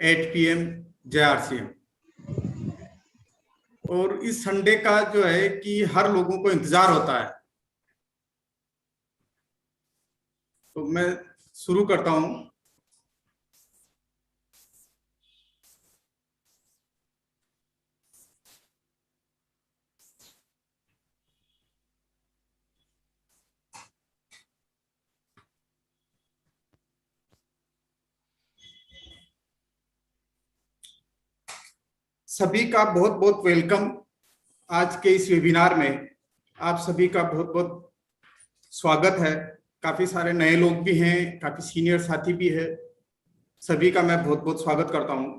8 PM जय RCM, और इस संडे का जो है कि हर लोगों को इंतजार होता है। तो मैं शुरू करता हूं। सभी का बहुत बहुत वेलकम आज के इस वेबिनार में। आप सभी का बहुत बहुत स्वागत है। काफी सारे नए लोग भी हैं, काफी सीनियर साथी भी है। सभी का मैं बहुत बहुत स्वागत करता हूं।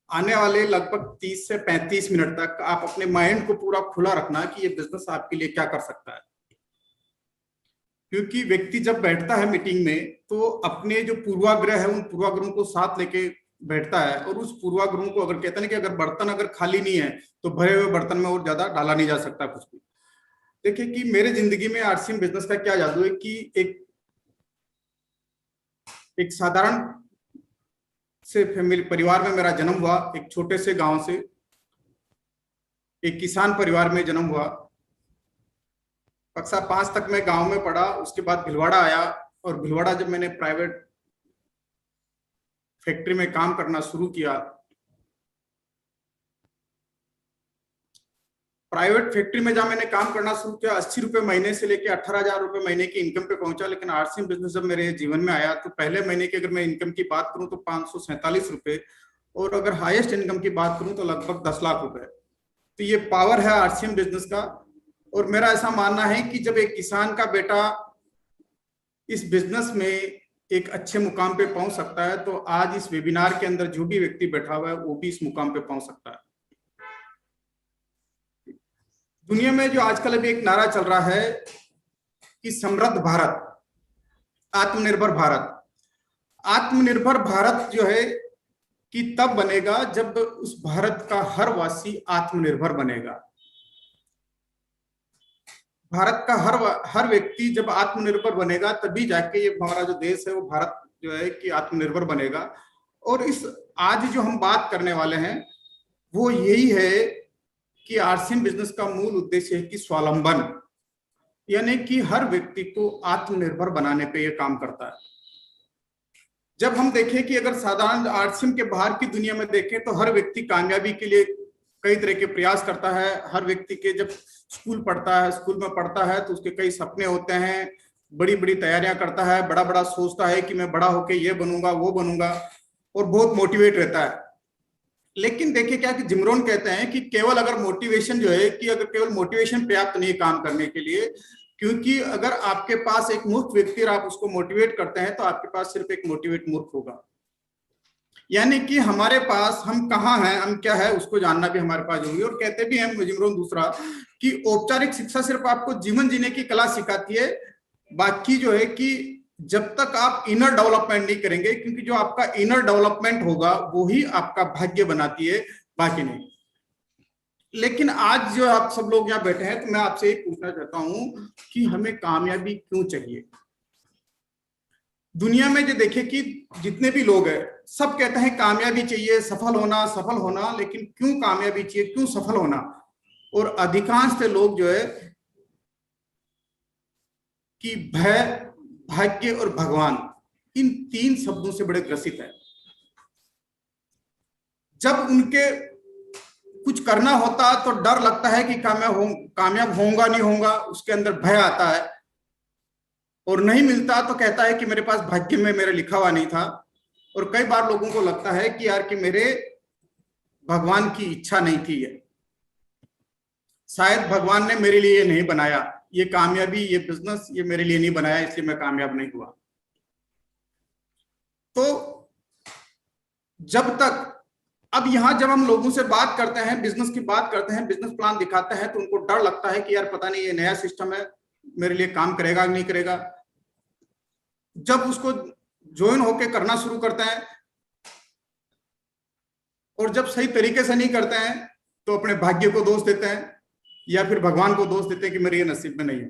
आने वाले लगभग 30 से 35 मिनट तक आप अपने माइंड को पूरा खुला रखना कि ये बिजनेस आपके लिए क्या कर सकता है, क्योंकि व्यक्ति जब बैठता है मीटिंग में तो अपने जो पूर्वाग्रह है उन पूर्वाग्रहों को साथ लेके बैठता है, और उस पूर्वाग्रहों को अगर कहते हैं कि अगर बर्तन अगर खाली नहीं है तो भरे हुए बर्तन में और ज्यादा डाला नहीं जा सकता कुछ भी। देखिए कि मेरे जिंदगी में RCM बिजनेस का क्या जादू है कि एक साधारण से फैमिली परिवार में मेरा जन्म हुआ। एक छोटे से गांव से एक किसान परिवार में जन्म हुआ। कक्षा 5 तक मैं गांव में पढ़ा, उसके बाद भिलवाड़ा आया, और भिलवाड़ा जब मैंने प्राइवेट फैक्ट्री में काम करना शुरू किया, प्राइवेट फैक्ट्री में जहां मैंने काम करना शुरू किया 80 रुपए महीने से लेकर 18,000 रुपए महीने की इनकम पे पहुंचा। लेकिन RCM बिजनेस जब मेरे जीवन में आया तो पहले महीने की अगर मैं इनकम की बात करूं तो 547 रुपए, और अगर हाईएस्ट इनकम की बात करूं तो लगभग 10 लाख रुपए। तो ये पावर है RCM बिजनेस का। और मेरा ऐसा मानना है कि जब एक किसान का बेटा इस बिजनेस में एक अच्छे मुकाम पे पहुंच सकता है तो आज इस वेबिनार के अंदर जो भी व्यक्ति बैठा हुआ है वो भी इस मुकाम पे पहुंच सकता है। दुनिया में जो आजकल अभी एक नारा चल रहा है कि समृद्ध भारत, आत्मनिर्भर भारत। आत्मनिर्भर भारत जो है कि तब बनेगा जब उस भारत का हर वासी आत्मनिर्भर बनेगा। भारत का हर व्यक्ति जब आत्मनिर्भर बनेगा तभी जाके ये हमारा जो देश है वो भारत जो है कि आत्मनिर्भर बनेगा। और इस आज जो हम बात करने वाले हैं वो यही है कि RCM बिजनेस का मूल उद्देश्य है कि स्वावलंबन, यानी कि हर व्यक्ति को आत्मनिर्भर बनाने पे ये काम करता है। जब हम देखें कि अगर साधारण RCM के बाहर की दुनिया में देखें तो हर व्यक्ति कामयाबी के लिए कई तरह के प्रयास करता है। हर व्यक्ति के जब स्कूल में पढ़ता है तो उसके कई सपने होते हैं, बड़ी बड़ी तैयारियां करता है, बड़ा बड़ा सोचता है कि मैं बड़ा होके ये बनूंगा वो बनूंगा, और बहुत मोटिवेट रहता है। लेकिन देखिए क्या कि जिमरोन कहते हैं कि केवल अगर मोटिवेशन जो है कि अगर केवल मोटिवेशन पर्याप्त नहीं काम करने के लिए, क्योंकि अगर आपके पास एक मूर्ख व्यक्ति और आप उसको मोटिवेट करते हैं तो आपके पास सिर्फ एक मोटिवेट मूर्ख होगा। यानी कि हमारे पास हम कहाँ हैं, हम क्या है, उसको जानना भी हमारे पास जरूरी है। और कहते भी हैं जिमरोन दूसरा कि औपचारिक शिक्षा सिर्फ आपको जीवन जीने की कला सिखाती है, बाकी जो है कि जब तक आप इनर डेवलपमेंट नहीं करेंगे, क्योंकि जो आपका इनर डेवलपमेंट होगा वो ही आपका भाग्य बनाती है, बाकी नहीं। लेकिन आज जो आप सब लोग यहाँ बैठे हैं, तो मैं आपसे एक पूछना चाहता हूं कि हमें कामयाबी क्यों चाहिए। दुनिया में जो देखे कि जितने भी लोग हैं सब कहते हैं कामयाबी चाहिए, सफल होना, लेकिन क्यों कामयाबी चाहिए, क्यों सफल होना? और अधिकांश से लोग जो है कि भय, भाग्य और भगवान, इन 3 शब्दों से बड़े ग्रसित है। जब उनके कुछ करना होता तो डर लगता है कि कामयाब होऊंगा नहीं होऊंगा, उसके अंदर भय आता है। और नहीं मिलता तो कहता है कि मेरे पास भाग्य में मेरे लिखा हुआ नहीं था। और कई बार लोगों को लगता है कि यार कि मेरे भगवान की इच्छा नहीं थी, ये शायद भगवान ने मेरे लिए नहीं बनाया, ये कामयाबी, ये बिजनेस ये मेरे लिए नहीं बनाया, इसलिए मैं कामयाब नहीं हुआ। तो जब तक अब यहां जब हम लोगों से बात करते हैं, बिजनेस की बात करते हैं, बिजनेस प्लान दिखाते हैं, तो उनको डर लगता है कि यार पता नहीं ये नया सिस्टम है, मेरे लिए काम करेगा कि नहीं करेगा। जब उसको ज्वाइन होके करना शुरू करते हैं और जब सही तरीके से नहीं करते हैं तो अपने भाग्य को दोष देते हैं या फिर भगवान को दोष देते हैं कि मेरे ये नसीब में नहीं है।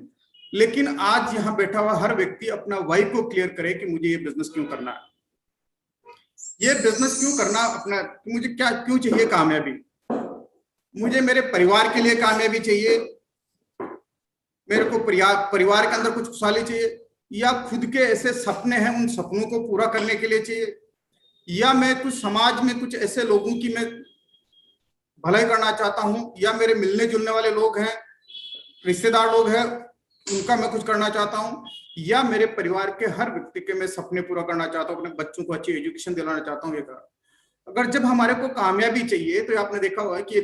लेकिन आज यहाँ बैठा हुआ हर व्यक्ति अपना वाई को क्लियर करे कि मुझे ये बिजनेस क्यों करना है, ये बिजनेस क्यों करना, अपना मुझे क्या क्यों चाहिए कामयाबी। मुझे मेरे परिवार के लिए कामयाबी चाहिए, मेरे को परिवार के अंदर कुछ खुशहाली चाहिए, या खुद के ऐसे सपने हैं उन सपनों को पूरा करने के लिए चाहिए, या मैं कुछ समाज में कुछ ऐसे लोगों की मैं भलाई करना चाहता हूं, या मेरे मिलने जुलने वाले लोग हैं, रिश्तेदार लोग हैं, उनका मैं कुछ करना चाहता हूं, या मेरे परिवार के हर व्यक्ति के मैं सपने पूरा करना चाहता हूं, अपने बच्चों को अच्छी एजुकेशन दिलाना चाहता हूं। ये अगर जब हमारे को कामयाबी चाहिए तो आपने देखा होगा कि ये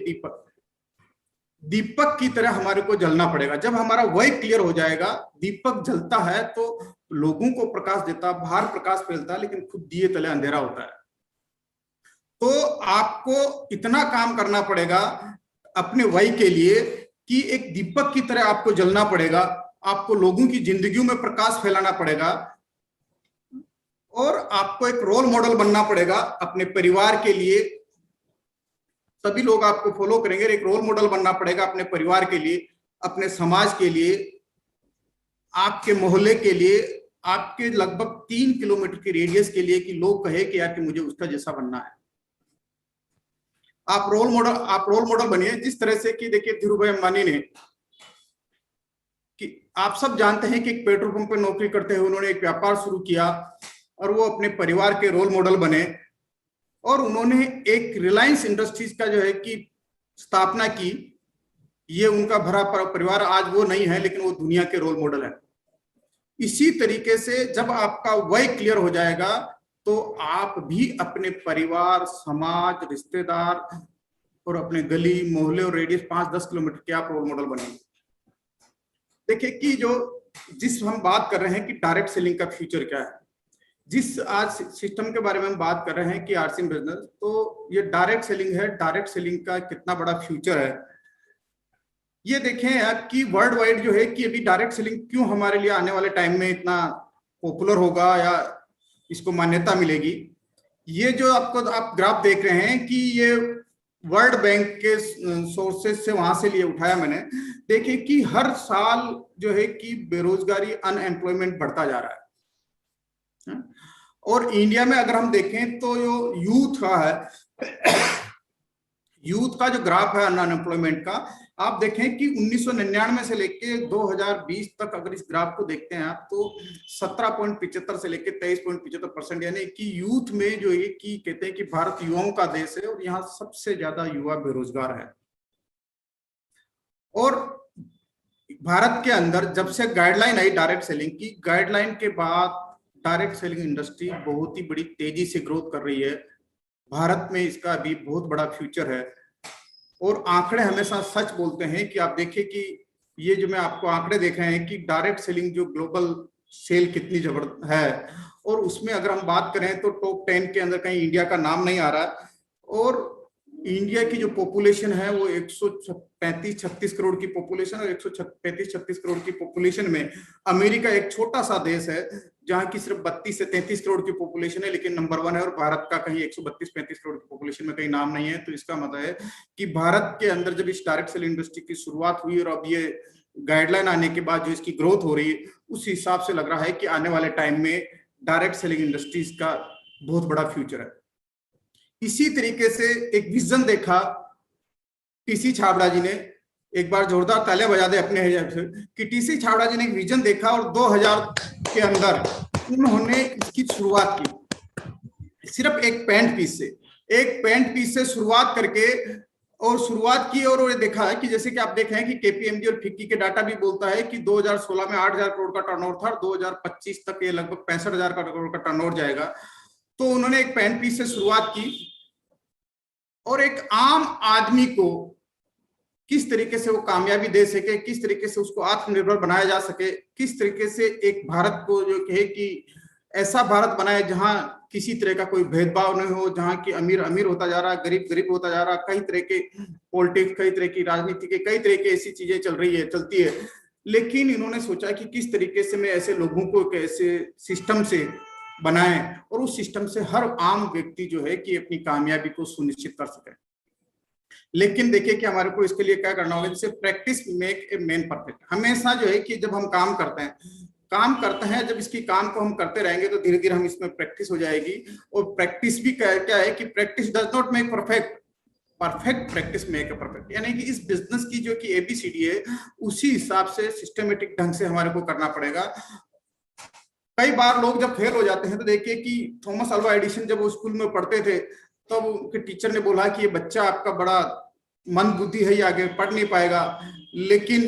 दीपक की तरह हमारे को जलना पड़ेगा। जब हमारा वही क्लियर हो जाएगा, दीपक जलता है तो लोगों को प्रकाश देता, बाहर प्रकाश फैलता है, लेकिन खुद दिए तले अंधेरा होता है। तो आपको इतना काम करना पड़ेगा अपने वही के लिए कि एक दीपक की तरह आपको जलना पड़ेगा, आपको लोगों की जिंदगियों में प्रकाश फैलाना पड़ेगा, और आपको एक रोल मॉडल बनना पड़ेगा अपने परिवार के लिए। तभी लोग आपको फॉलो करेंगे। एक रोल मॉडल बनना पड़ेगा अपने परिवार के लिए, अपने समाज के लिए, आपके मोहल्ले के लिए, आपके लगभग 3 किलोमीटर के रेडियस के लिए, कि लोग कहे कि यार कि मुझे उसका जैसा बनना है। आप रोल मॉडल बनिए। जिस तरह से कि देखिए धीरूभाई अंबानी ने, कि आप सब जानते हैं कि एक पेट्रोल पंप पे नौकरी करते हुए उन्होंने एक व्यापार शुरू किया और वो अपने परिवार के रोल मॉडल बने, और उन्होंने एक रिलायंस इंडस्ट्रीज का जो है कि स्थापना की। ये उनका भरा परिवार आज वो नहीं है, लेकिन वो दुनिया के रोल मॉडल है। इसी तरीके से जब आपका वही क्लियर हो जाएगा तो आप भी अपने परिवार, समाज, रिश्तेदार और अपने गली मोहल्ले और रेडियस 5-10 किलोमीटर के आप रोल मॉडल बनेंगे। देखिए कि जिस हम बात कर रहे हैं कि डायरेक्ट सेलिंग का फ्यूचर क्या है, जिस आज सिस्टम के बारे में हम बात कर रहे हैं कि आरसीएम बिजनेस, तो ये डायरेक्ट सेलिंग है। डायरेक्ट सेलिंग का कितना बड़ा फ्यूचर है ये देखें आप कि वर्ल्ड वाइड जो है कि अभी डायरेक्ट सेलिंग क्यों हमारे लिए आने वाले टाइम में इतना पॉपुलर होगा या इसको मान्यता मिलेगी। ये जो आप ग्राफ देख रहे हैं कि ये वर्ल्ड बैंक के सोर्सेस से वहां से लिए उठाया मैंने। देखिए कि हर साल जो है कि बेरोजगारी, अनएम्प्लॉयमेंट बढ़ता जा रहा है। और इंडिया में अगर हम देखें तो जो यूथ का है, यूथ का जो ग्राफ है अनएम्प्लॉयमेंट का, आप देखें कि 1999 से लेके 2020 तक अगर इस ग्राफ को देखते हैं आप, तो 17.75 से लेके 23.75%, यानी कि यूथ में जो है कि कहते हैं कि भारत युवाओं का देश है और यहाँ सबसे ज्यादा युवा बेरोजगार है। और भारत के अंदर जब से गाइडलाइन आई डायरेक्ट सेलिंग की, गाइडलाइन के बाद डायरेक्ट सेलिंग इंडस्ट्री बहुत ही बड़ी तेजी से ग्रोथ कर रही है। भारत में इसका भी बहुत बड़ा फ्यूचर है और आंकड़े हमेशा सच बोलते हैं। कि आप देखिए कि ये जो मैं आपको आंकड़े देख रहे हैं कि डायरेक्ट सेलिंग जो ग्लोबल सेल कितनी जबरदस्त है, और उसमें अगर हम बात करें तो टॉप 10 के अंदर कहीं इंडिया का नाम नहीं आ रहा है। और इंडिया की जो पॉपुलेशन है वो 135-36 करोड़ की पॉपुलेशन, और 135-36 करोड़ की पॉपुलेशन में अमेरिका एक छोटा सा देश है जहां की सिर्फ 32 से 33 करोड़ की पॉपुलेशन है, लेकिन नंबर 1 है, और भारत का कहीं 132-35 करोड़ की पॉपुलेशन में कहीं नाम नहीं है। तो इसका मतलब है कि भारत के अंदर जब इस डायरेक्ट सेलिंग इंडस्ट्री की शुरुआत हुई और अब ये गाइडलाइन आने के बाद जो इसकी ग्रोथ हो रही है, उस हिसाब से लग रहा है कि आने वाले टाइम में डायरेक्ट सेलिंग इंडस्ट्रीज का बहुत बड़ा फ्यूचर है। इसी तरीके से एक विजन देखा टीसी छाबड़ा जी ने, एक बार जोरदार तालियां बजा दे अपने हिसाब से कि टीसी छाबड़ा जी ने एक विजन देखा और 2000 के अंदर उन्होंने इसकी शुरुआत की, सिर्फ एक पेंट पीस से शुरुआत करके और शुरुआत की। और ये देखा है कि जैसे कि आप देख रहे हैं कि केपीएमजी और फिक्की के डाटा भी बोलता है कि 2016 में 8000 करोड़ का टर्नओवर था और 2025 तक ये लगभग 65,000 करोड़ का टर्नओवर जाएगा। तो उन्होंने एक पेन पीस से शुरुआत की और एक आम आदमी को किस तरीके से वो कामयाबी दे सके, किस तरीके से उसको आत्मनिर्भर बनाया जा सके, किस तरीके से एक भारत को जो कहे कि ऐसा भारत बनाए जहां किसी तरह का कोई भेदभाव नहीं हो, जहां की अमीर अमीर होता जा रहा है, गरीब गरीब होता जा रहा है, कई तरह के पॉलिटिक्स, कई तरह की राजनीति के कई तरह की ऐसी चीजें चलती है। लेकिन इन्होंने सोचा कि किस तरीके से मैं ऐसे लोगों को कैसे सिस्टम से बनाएं और उस सिस्टम से हर आम व्यक्ति जो है कि अपनी कामयाबी को सुनिश्चित कर सके। लेकिन देखिए कि हमारे को इसके लिए क्या करना होगा, जैसे practice make a man perfect. हमेशा जो है कि जब हम काम करते हैं, जब इसकी काम को हम करते रहेंगे तो धीरे धीरे हम इसमें प्रैक्टिस हो जाएगी। और प्रैक्टिस भी क्या है कि practice does not make perfect, perfect practice make a perfect. यानी कि इस बिजनेस की जो कि एबीसीडी है उसी हिसाब से सिस्टमेटिक ढंग से हमारे को करना पड़ेगा। कई बार लोग जब फेल हो जाते हैं तो देखिए कि थॉमस अल्वा एडिसन जब वो स्कूल में पढ़ते थे तब तो उनके टीचर ने बोला कि ये बच्चा आपका बड़ा मंद बुद्धि है, ये आगे पढ़ नहीं पाएगा। लेकिन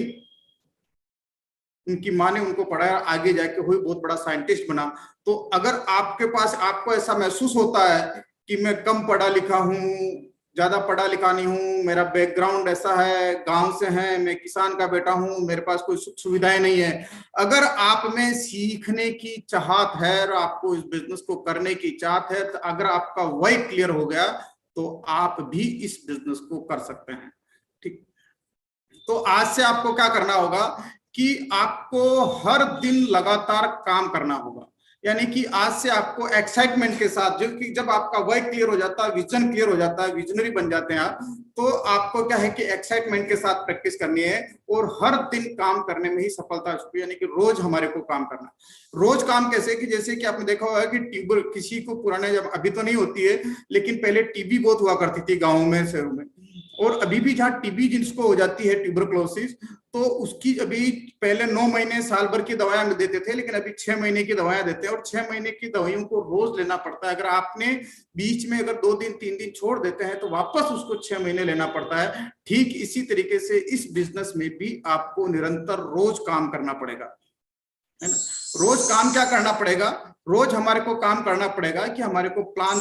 उनकी माँ ने उनको पढ़ाया, आगे जाके हुई बहुत बड़ा साइंटिस्ट बना। तो अगर आपके पास आपको ऐसा महसूस होता है कि मैं कम पढ़ा लिखा हूँ, ज्यादा पढ़ा लिखा नहीं हूँ, मेरा बैकग्राउंड ऐसा है, गांव से है, मैं किसान का बेटा हूँ, मेरे पास कोई सुख सुविधाएं नहीं है, अगर आप में सीखने की चाहत है और आपको इस बिजनेस को करने की चाहत है, तो अगर आपका वही क्लियर हो गया तो आप भी इस बिजनेस को कर सकते हैं। ठीक, तो आज से आपको क्या करना होगा कि आपको हर दिन लगातार काम करना होगा। यानी कि आज से आपको एक्साइटमेंट के साथ, जो कि जब आपका वर्क क्लियर हो जाता है, विजन क्लियर हो जाता है, विजनरी बन जाते हैं आप, तो आपको क्या है कि एक्साइटमेंट के साथ प्रैक्टिस करनी है और हर दिन काम करने में ही सफलता छुपी। यानी कि रोज हमारे को काम करना। रोज काम कैसे कि जैसे कि आपने देखा होगा कि ट्यूबर किसी को पुराने, जब अभी तो नहीं होती है लेकिन पहले टीबी बहुत हुआ करती थी गाँव में, शहरों में, और अभी भी जहाँ टीबी जिसको हो जाती है ट्यूबरक्लोसिस, तो उसकी अभी पहले 9 महीने साल भर की दवाएं देते थे, लेकिन अभी 6 महीने की दवाएं देते हैं और 6 महीने की दवाइयों को रोज लेना पड़ता है। अगर आपने बीच में अगर 2 दिन 3 दिन छोड़ देते हैं तो वापस उसको 6 महीने लेना पड़ता है। ठीक इसी तरीके से इस बिजनेस में भी आपको निरंतर रोज काम करना पड़ेगा, है ना। रोज काम क्या करना पड़ेगा, रोज हमारे को काम करना पड़ेगा कि हमारे को प्लान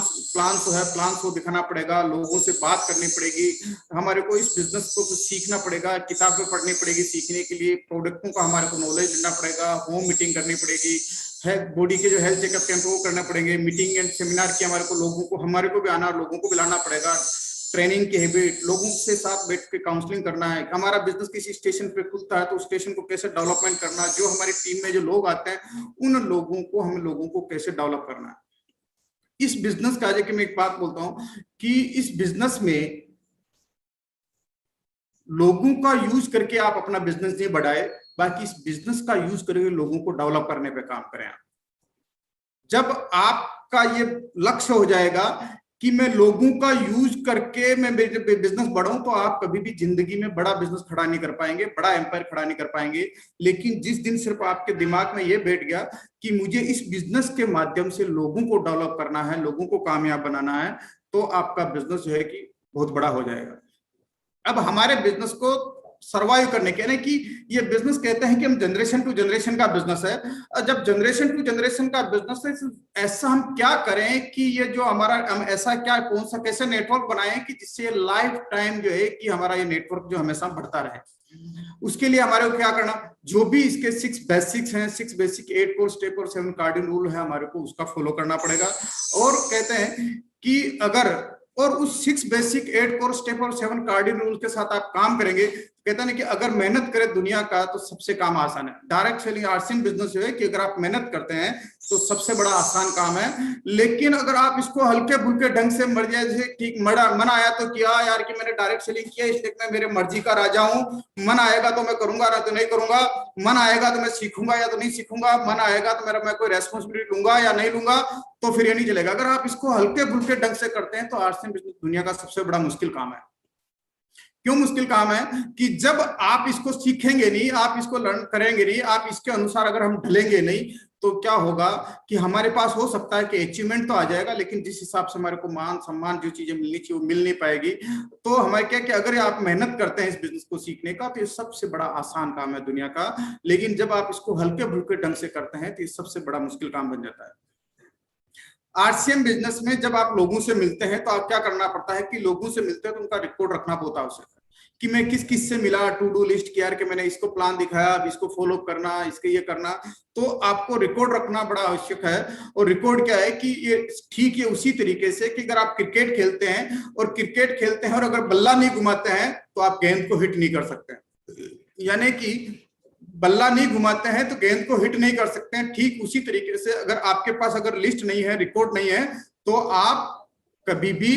को दिखाना पड़ेगा, लोगों से बात करनी पड़ेगी, हमारे को इस बिजनेस को कुछ सीखना पड़ेगा, किताबें पढ़नी पड़ेगी सीखने के लिए, प्रोडक्टों का हमारे को नॉलेज लेना पड़ेगा, होम मीटिंग करनी पड़ेगी, बॉडी के जो हेल्थ चेकअप कैंप वो करने पड़ेंगे, मीटिंग एंड सेमिनार की हमारे को भी आना, लोगों को बुलाना पड़ेगा, ट्रेनिंग के हैबिट, लोगों के साथ बैठ के काउंसलिंग करना है। हमारा बिजनेस किसी स्टेशन पे खुलता है तो उस स्टेशन को कैसे डेवलपमेंट करना, जो हमारी टीम में जो लोग आते हैं उन लोगों को कैसे डेवलप करना है। इस बिजनेस का कि मैं एक बात बोलता हूं कि इस बिजनेस में लोगों का यूज करके आप अपना बिजनेस नहीं बढ़ाए, बाकी इस बिजनेस का यूज करके लोगों को डेवलप करने पे काम करें। जब आपका ये लक्ष्य हो जाएगा कि मैं लोगों का यूज करके मैं बिजनेस बढ़ाऊं, तो आप कभी भी जिंदगी में बड़ा बिजनेस खड़ा नहीं कर पाएंगे, बड़ा एम्पायर खड़ा नहीं कर पाएंगे। लेकिन जिस दिन सिर्फ आपके दिमाग में ये बैठ गया कि मुझे इस बिजनेस के माध्यम से लोगों को डेवलप करना है, लोगों को कामयाब बनाना है, तो आपका बिजनेस जो है कि बहुत बड़ा हो जाएगा। अब हमारे बिजनेस को सर्वाइव करने के, यानी कि ये बिजनेस कहते हैं कि हम जनरेशन टू जनरेशन का बिजनेस है। जब जनरेशन टू जनरेशन का बिजनेस है, ऐसा हम क्या करें कि ये जो हमारा, हम ऐसा क्या, कौन सा कैसे नेटवर्क बनाएं कि जिससे लाइफ टाइम जो है कि हमारा ये नेटवर्क जो हमेशा बढ़ता रहे। उसके लिए हमारे को क्या करना, जो भी इसके 6 बेसिक्स हैं, 6 बेसिक 8 कोर स्टेप और 7 कार्डिनल रूल है, हमारे को उसका फॉलो करना पड़ेगा। और कहते हैं कि अगर और उस 6 बेसिक 8 कोर स्टेप और 7 कार्डिनल रूल के साथ आप काम करेंगे, कहता है कि अगर मेहनत करे दुनिया का तो सबसे काम आसान है। डायरेक्ट सेलिंग आरसीएम बिजनेस जो है कि अगर आप मेहनत करते हैं तो सबसे बड़ा आसान काम है। लेकिन अगर आप इसको हल्के फुल्के ढंग से मर जाए, जैसे ठीक मन आया तो किया यार कि मैंने डायरेक्ट सेलिंग किया, इसलिए मैं मेरे मर्जी का राजा हूं, मन आएगा तो मैं करूंगा ना तो नहीं करूंगा, मन आएगा तो मैं सीखूंगा या तो नहीं सीखूंगा, मन आएगा तो मैं कोई रेस्पॉन्सिबिलिटी लूंगा या नहीं लूंगा, तो फिर ये नहीं चलेगा। अगर आप इसको हल्के फुल्के ढंग से करते हैं तो आरसीएम बिजनेस दुनिया का सबसे बड़ा मुश्किल काम है। क्यों मुश्किल काम है? कि जब आप इसको सीखेंगे नहीं, आप इसको लर्न करेंगे नहीं, आप इसके अनुसार अगर हम ढलेंगे नहीं, तो क्या होगा कि हमारे पास हो सकता है कि अचीवमेंट तो आ जाएगा, लेकिन जिस हिसाब से हमारे को मान सम्मान जो चीजें मिलनी चाहिए वो मिल नहीं पाएगी। तो हमारे क्या कि अगर आप मेहनत करते हैं इस बिजनेस को सीखने का तो ये सबसे बड़ा आसान काम है दुनिया का, लेकिन जब आप इसको हल्के फुल्के ढंग से करते हैं तो ये सबसे बड़ा मुश्किल काम बन जाता है। आरसीएम बिजनेस में जब आप लोगों से मिलते हैं तो आप क्या करना पड़ता है कि लोगों से मिलते हैं तो उनका रिकॉर्ड रखना बहुत आवश्यक है कि मैं किस किस से मिला, टू डू लिस्ट किया कि मैंने इसको प्लान दिखाया, अब इसको फॉलो करना, इसके ये करना, तो आपको रिकॉर्ड रखना बड़ा आवश्यक है। और रिकॉर्ड क्या है कि ये ठीक है उसी तरीके से कि अगर आप क्रिकेट खेलते हैं और अगर बल्ला नहीं घुमाते हैं तो आप गेंद को हिट नहीं कर सकते, यानी कि बल्ला नहीं घुमाते हैं तो गेंद को हिट नहीं कर सकते हैं। ठीक उसी तरीके से अगर आपके पास अगर लिस्ट नहीं है, रिकॉर्ड नहीं है, तो आप कभी भी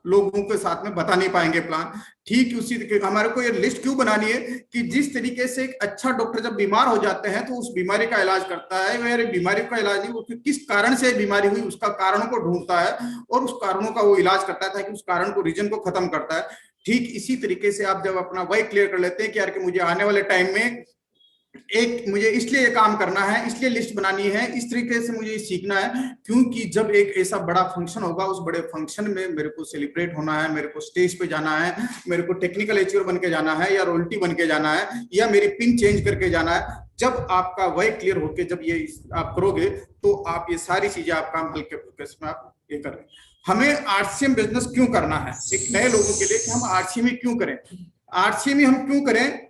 लोगों के साथ में बता नहीं पाएंगे प्लान। ठीक उसी तरीके हमारे को ये लिस्ट क्यों बनानी है कि जिस तरीके से एक अच्छा डॉक्टर जब बीमार हो जाते हैं तो उस बीमारी का इलाज करता है, वह बीमारी का इलाज नहीं, वो किस कारण से बीमारी हुई उसका कारणों को ढूंढता है और उस कारणों का वो इलाज करता है ताकि उस कारण को, रीजन को खत्म करता है। ठीक इसी तरीके से आप जब अपना वही क्लियर कर लेते हैं कि यार कि मुझे आने वाले टाइम में मुझे इसलिए ये काम करना है, इसलिए लिस्ट बनानी है, इस तरीके से मुझे सीखना है, क्योंकि जब एक ऐसा बड़ा फंक्शन होगा उस बड़े फंक्शन में मेरे को सेलिब्रेट होना है, मेरे को स्टेज पे जाना है, मेरे को टेक्निकल एचर बन के जाना है या रॉयल्टी बन के जाना है या मेरी पिन चेंज करके जाना है। जब आपका वही क्लियर होके जब ये आप करोगे तो आप ये सारी चीजें आप काम हल्के फुल्के में आप ये कर रहे हैं। हमें आरसीएम बिजनेस क्यों करना है एक नए लोगों के लिए कि हम आरसीएम ही क्यों करें, आरसीएम ही हम क्यों करें?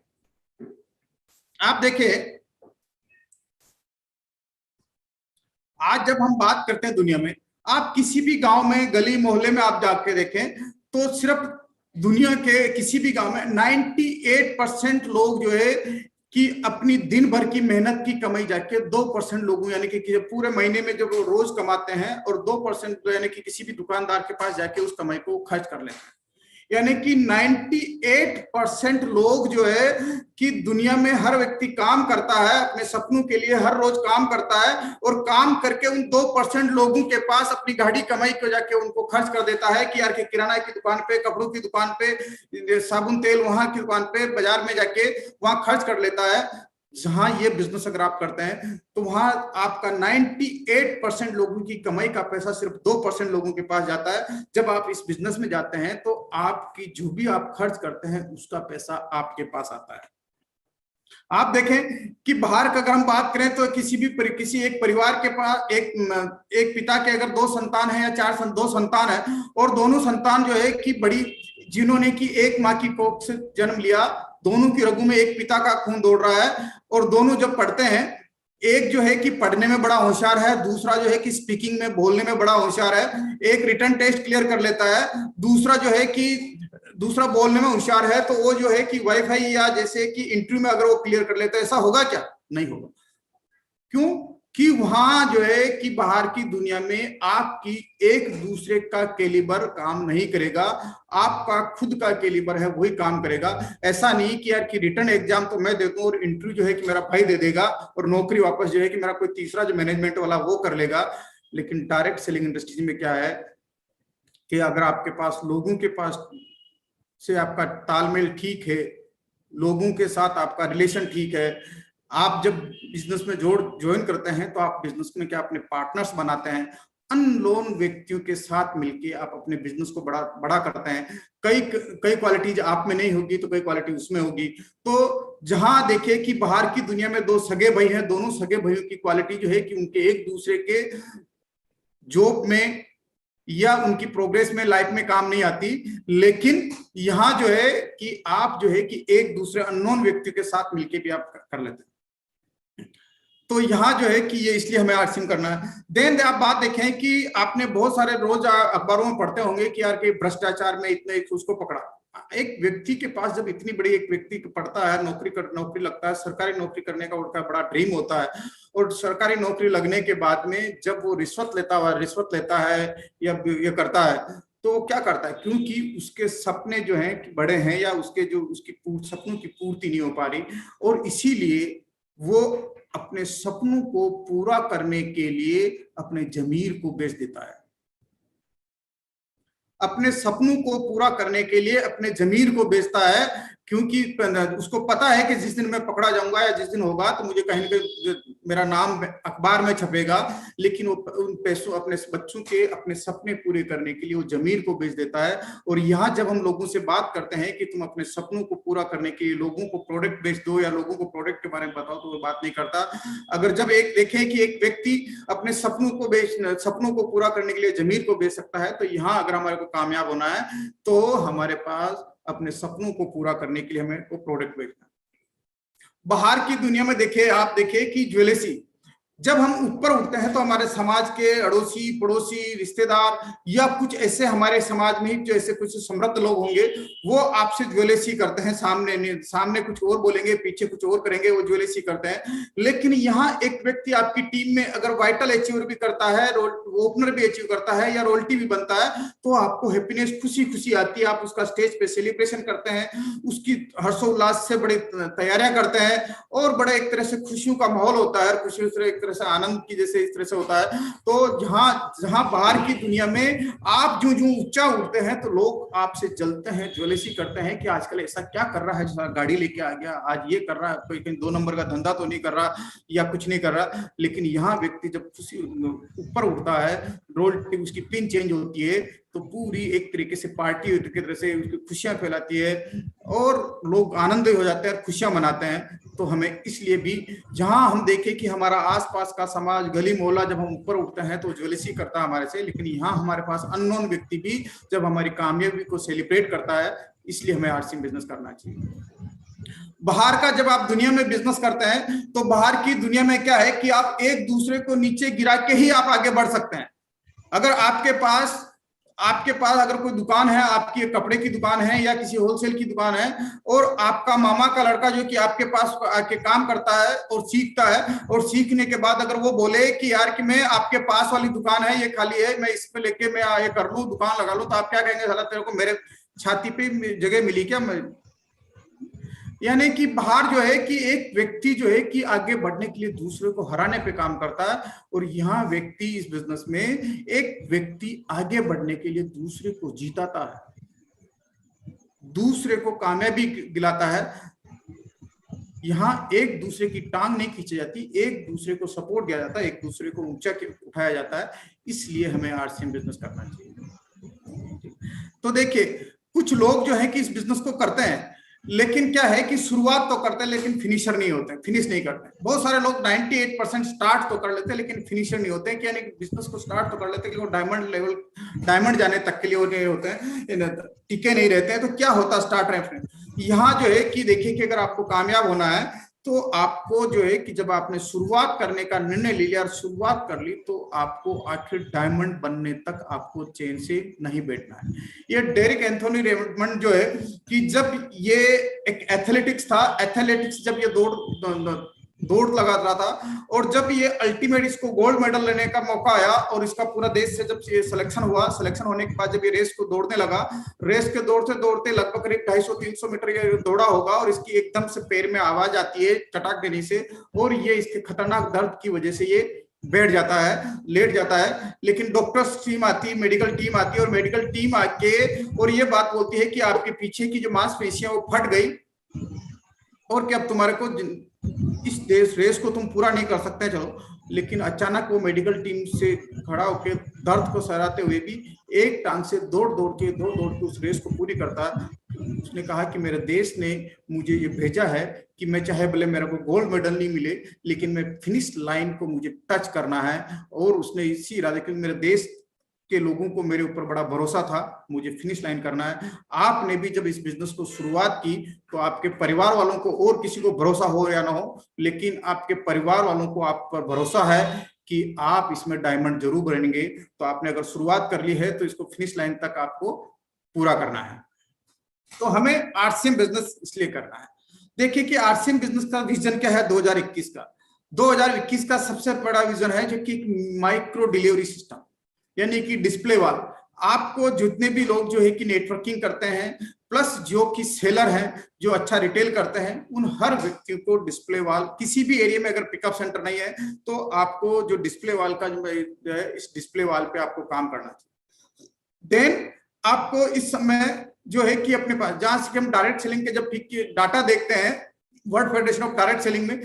आप देखिए आज जब हम बात करते हैं दुनिया में, आप किसी भी गांव में गली मोहल्ले में आप जाके देखें तो सिर्फ दुनिया के किसी भी गांव में 98% लोग जो है कि अपनी दिन भर की मेहनत की कमाई जाके 2% लोगों यानी कि पूरे महीने में जब वो रोज कमाते हैं और 2% यानी कि किसी भी दुकानदार के पास जाके उस कमाई को खर्च कर लेते हैं, यानी कि 98% लोग जो है कि दुनिया में हर व्यक्ति काम करता है अपने सपनों के लिए, हर रोज काम करता है और काम करके उन 2% लोगों के पास अपनी गाड़ी कमाई को जाके उनको खर्च कर देता है कि यार कि किराना की दुकान पे, कपड़ों की दुकान पे, साबुन तेल वहां की दुकान पे, बाजार में जाके वहां खर्च कर लेता है। जहां ये बिजनेस अगर आप करते हैं तो वहां आपका 98% लोगों की कमाई का पैसा सिर्फ 2% लोगों के पास जाता है। जब आप इस बिजनेस में जाते हैं तो आपकी जो भी आप खर्च करते हैं उसका पैसा आपके पास आता है। आप देखें कि बाहर का अगर हम बात करें तो किसी एक परिवार के पास एक पिता के अगर 2 संतान है या 2 संतान है और दोनों संतान जो है कि बड़ी जिन्होंने की एक माँ की कोख से जन्म लिया, दोनों की रगों में एक पिता का खून दौड़ रहा है और दोनों जब पढ़ते हैं, एक जो है कि पढ़ने में बड़ा होशियार है, दूसरा जो है कि स्पीकिंग में बोलने में बड़ा होशियार है, एक रिटन टेस्ट क्लियर कर लेता है, दूसरा जो है कि दूसरा बोलने में होशियार है, तो वो जो है कि वाईफाई या जैसे कि इंटरव्यू में अगर वो क्लियर कर लेता है, ऐसा होगा क्या? नहीं होगा। क्यों? कि वहां जो है कि बाहर की दुनिया में आपकी एक दूसरे का कैलिबर काम नहीं करेगा, आपका खुद का कैलिबर है वही काम करेगा। ऐसा नहीं कि यार कि रिटर्न एग्जाम तो मैं देता हूं और इंटरव्यू जो है कि मेरा भाई दे देगा और नौकरी वापस जो है कि मेरा कोई तीसरा जो मैनेजमेंट वाला वो कर लेगा। लेकिन डायरेक्ट सेलिंग इंडस्ट्री में क्या है कि अगर आपके पास लोगों के पास से आपका तालमेल ठीक है, लोगों के साथ आपका रिलेशन ठीक है, आप जब बिजनेस में ज्वाइन करते हैं तो आप बिजनेस में क्या अपने पार्टनर्स बनाते हैं, अननोन व्यक्तियों के साथ मिलके आप अपने बिजनेस को बड़ा करते हैं। कई क्वालिटीज आप में नहीं होगी तो कई क्वालिटी उसमें होगी। तो जहां देखे कि बाहर की दुनिया में 2 सगे भाई हैं, दोनों सगे भाइयों की क्वालिटी जो है कि उनके एक दूसरे के जॉब में या उनकी प्रोग्रेस में लाइफ में काम नहीं आती, लेकिन यहाँ जो है कि आप जो है कि एक दूसरे अननोन व्यक्ति के साथ मिलके भी आप कर लेते हैं। तो यहाँ जो है कि ये इसलिए हमें आरसीएम करना है। देन आप बात देखें कि आपने बहुत सारे रोज अखबारों में पढ़ते होंगे कि यार कि भ्रष्टाचार में इतने उसको पकड़ा। एक व्यक्ति के पास जब इतनी बड़ी, एक व्यक्ति पढ़ता है, नौकरी लगता है, सरकारी नौकरी करने का उनका बड़ा ड्रीम होता है, और सरकारी नौकरी लगने के बाद में जब वो रिश्वत लेता है या ये करता है, तो वो क्या करता है, क्योंकि उसके सपने जो हैं बड़े हैं या उसके जो उसकी सपनों की पूर्ति नहीं हो पा रही, और इसीलिए वो अपने सपनों को पूरा करने के लिए अपने जमीर को बेच देता है। अपने सपनों को पूरा करने के लिए अपने जमीर को बेचता है, क्योंकि उसको पता है कि जिस दिन मैं पकड़ा जाऊंगा या जिस दिन होगा तो मुझे कहीं न कहीं मेरा नाम अखबार में छपेगा, लेकिन वो उन पैसों, अपने बच्चों के अपने सपने पूरे करने के लिए वो जमीर को बेच देता है। और यहाँ जब हम लोगों से बात करते हैं कि तुम अपने सपनों को पूरा करने के लिए लोगों को प्रोडक्ट बेच दो या लोगों को प्रोडक्ट के बारे में बताओ, तो वो बात नहीं करता। अगर जब एक देखें कि एक व्यक्ति अपने सपनों को पूरा करने के लिए जमीर को बेच सकता है, तो यहाँ अगर हमारे को कामयाब होना है तो हमारे पास अपने सपनों को पूरा करने के लिए हमें को प्रोडक्ट बेचना। बाहर की दुनिया में आप देखिए कि ज्वेलरी, जब हम ऊपर उठते हैं तो हमारे समाज के अड़ोसी पड़ोसी रिश्तेदार या कुछ ऐसे हमारे समाज में जो ऐसे कुछ समृद्ध लोग होंगे, वो आपसे ज्वेलरी करते हैं, सामने कुछ और बोलेंगे, पीछे कुछ और करेंगे, वो ज्वेलरी करते हैं। लेकिन यहाँ एक व्यक्ति आपकी टीम में अगर वाइटल अचीवर भी करता है, ओपनर भी अचीव करता है या रोल्टी भी बनता है, तो आपको हैप्पीनेस, खुशी आती है, आप उसका स्टेज पे सेलिब्रेशन करते हैं, उसकी हर्षोल्लास से बड़ी तैयारियां करते हैं और बड़ा एक तरह से खुशियों का माहौल होता है, खुशियों से एक तरह से आनंद की जैसे इस तरह से होता है। तो जहां बाहर की दुनिया में आप जो ऊंचा उठते हैं तो लोग आपसे जलते हैं, ज्वेलरी करते हैं कि आजकल ऐसा क्या कर रहा है, जैसा गाड़ी लेके आ गया, आज ये कर रहा है, कोई कहीं 2 नंबर का धंधा तो नहीं कर रहा या कुछ नहीं कर रहा। लेकिन यहाँ व्यक्ति जब खुशी ऊपर उठता है, रोल उसकी पिन चेंज होती है, तो पूरी एक तरीके से पार्टी की तरह से उसकी खुशियां फैलाती है और लोग आनंद हो जाते हैं, खुशियां मनाते हैं। तो हमें इसलिए भी जहां हम देखें कि हमारा आसपास का समाज, गली मोहल्ला, जब हम ऊपर उठते हैं तो ज्वेलरी करता है हमारे से, लेकिन यहाँ हमारे पास अननोन व्यक्ति भी जब हमारी कामयाबी को सेलिब्रेट करता है, इसलिए हमें आरसीएम बिजनेस करना चाहिए। बाहर का जब आप दुनिया में बिजनेस करते हैं तो बाहर की दुनिया में क्या है कि आप एक दूसरे को नीचे गिरा के ही आप आगे बढ़ सकते हैं। अगर आपके पास अगर कोई दुकान है, आपकी एक कपड़े की दुकान है या किसी होलसेल की दुकान है, और आपका मामा का लड़का जो कि आपके पास आके काम करता है और सीखता है, और सीखने के बाद अगर वो बोले कि यार कि मैं आपके पास वाली दुकान है, ये खाली है, मैं इस पे लेके मैं ये कर लूं, दुकान लगा लूं, तो आप क्या कहेंगे, साला तेरे को मेरे छाती पे जगह मिली क्या? यानी कि बाहर जो है कि एक व्यक्ति जो है कि आगे बढ़ने के लिए दूसरे को हराने पे काम करता है, और यहाँ व्यक्ति इस बिजनेस में एक व्यक्ति आगे बढ़ने के लिए दूसरे को जीताता है, दूसरे को कामयाबी दिलाता है। यहाँ एक दूसरे की टांग नहीं खींची जाती, एक दूसरे को सपोर्ट दिया जाता है, एक दूसरे को ऊंचा उठाया जाता है। इसलिए हमें आरसीएम बिजनेस करना चाहिए। तो देखिए, कुछ लोग जो है कि इस बिजनेस को करते हैं, लेकिन क्या है कि शुरुआत तो करते हैं लेकिन फिनिशर नहीं होते, फिनिश नहीं करते। बहुत सारे लोग 98% स्टार्ट तो कर लेते हैं लेकिन फिनिशर नहीं होते, यानी बिजनेस को स्टार्ट तो कर लेते हैं, वो डायमंड जाने तक के लिए होते हैं, टिके नहीं रहते हैं। तो क्या होता है स्टार्ट में? यहाँ जो है कि देखिए कि अगर आपको कामयाब होना है तो आपको जो है कि जब आपने शुरुआत करने का निर्णय ले लिया और शुरुआत कर ली, तो आपको आखिर डायमंड बनने तक आपको चैन से नहीं बैठना है। ये डेरिक एंथोनी रेमंड जो है कि जब ये एक एथलेटिक्स था, एथलेटिक्स जब ये दौड़ लगा रहा था, और जब ये अल्टीमेट इसको गोल्ड मेडल लेने का मौका आया और इसका पूरा देश से जब ये सिलेक्शन हुआ, सिलेक्शन होने के बाद जब ये रेस को दौड़ने लगा, रेस के दौड़ते लगभग करीब 250-300 मीटर ये दौड़ा होगा, और इसकी एकदम से पैर में आवाज आती है चटाक देने से, और ये इसके खतरनाक दर्द की वजह से ये बैठ जाता है, लेट जाता है। लेकिन डॉक्टर्स टीम आती है, मेडिकल टीम आती है, और मेडिकल टीम आके और ये बात बोलती है कि आपके पीछे की जो मांसपेशियां वो फट गई और कि अब तुम्हारे को इस रेस को तुम पूरा नहीं कर सकते, चलो। लेकिन अचानक वो मेडिकल टीम से खड़ा होकर दर्द को सहराते हुए भी एक टांग से दौड़ दौड़ के उस रेस को पूरी करता है। उसने कहा कि मेरे देश ने मुझे ये भेजा है कि मैं चाहे भले मेरे को गोल्ड मेडल नहीं मिले, लेकिन मैं फिनिश लाइन को मुझे टच करना है। और उसने इसी इरादे के मेरे देश के लोगों को मेरे ऊपर बड़ा भरोसा था, मुझे फिनिश लाइन करना है। आपने भी जब इस बिजनेस को शुरुआत की तो आपके परिवार वालों को, और किसी को भरोसा हो या ना हो, लेकिन आपके परिवार वालों को आप पर भरोसा है कि आप इसमें डायमंड जरूर बनेंगे। तो आपने अगर शुरुआत कर ली है तो इसको फिनिश लाइन तक आपको पूरा करना है। तो हमें आरसीएम बिजनेस इसलिए करना है। देखिए कि आरसीएम बिजनेस का विजन क्या है 2021 का। 2021 का सबसे बड़ा विजन है जो कि माइक्रो डिलीवरी सिस्टम, यानी कि डिस्प्ले वॉल। आपको जितने भी लोग जो है कि नेटवर्किंग करते हैं, प्लस जो कि सेलर हैं, जो अच्छा रिटेल करते हैं, उन हर व्यक्ति को डिस्प्ले वॉल, किसी भी एरिया में अगर पिकअप सेंटर नहीं है तो आपको जो डिस्प्ले वॉल का जो है, इस डिस्प्ले वॉल पे आपको काम करना चाहिए। देन आपको इस समय जो है कि अपने पास, जहां से हम डायरेक्ट सेलिंग के जब डाटा देखते हैं world federation of direct selling में,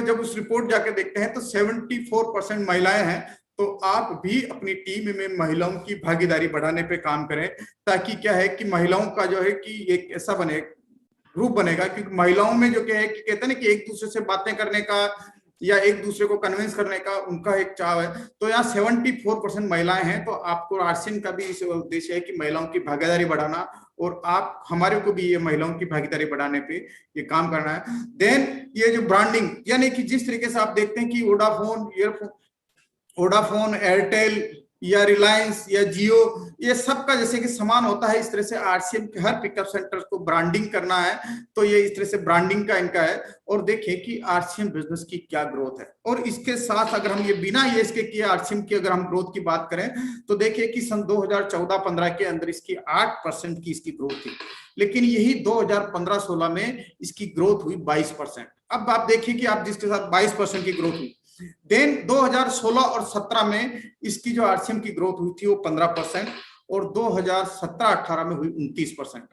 जब उस रिपोर्ट जाके देखते हैं तो 74% महिलाएं हैं। तो आप भी अपनी टीम में महिलाओं की भागीदारी बढ़ाने पे काम करें, ताकि क्या है कि महिलाओं का जो है कि एक ऐसा बने ग्रुप बनेगा, क्योंकि महिलाओं में जो क्या है कि कहते हैं ना कि एक दूसरे से बातें करने का या एक दूसरे को कन्विंस करने का उनका एक चाव है। तो यहाँ 74% महिलाएं हैं। तो आपको आरसीएम का भी इस उद्देश्य है कि महिलाओं की भागीदारी बढ़ाना, और आप हमारे को भी ये महिलाओं की भागीदारी बढ़ाने पे ये काम करना है। देन ये जो ब्रांडिंग, यानी कि जिस तरीके से आप देखते हैं कि वोडाफोन, एयरटेल या रिलायंस या जियो, ये सब का जैसे कि समान होता है, इस तरह से आरसीएम के हर पिकअप सेंटर को ब्रांडिंग करना है। तो ये इस तरह से ब्रांडिंग का इनका है। और देखिए कि आरसीएम बिजनेस की क्या ग्रोथ है। और इसके साथ अगर हम ये बिना ये इसके किए आरसीएम की अगर हम ग्रोथ की बात करें तो देखिए कि सन 2014-15 के अंदर इसकी 8% की इसकी ग्रोथ थी, लेकिन यही 2015-16 में इसकी ग्रोथ हुई 22%। अब आप देखिए कि आप जिसके साथ 22% की ग्रोथ हुई, देन 2016 और 17 में इसकी जो आरसीएम की ग्रोथ हुई थी वो 15%, और 2017-18 में हुई 29%।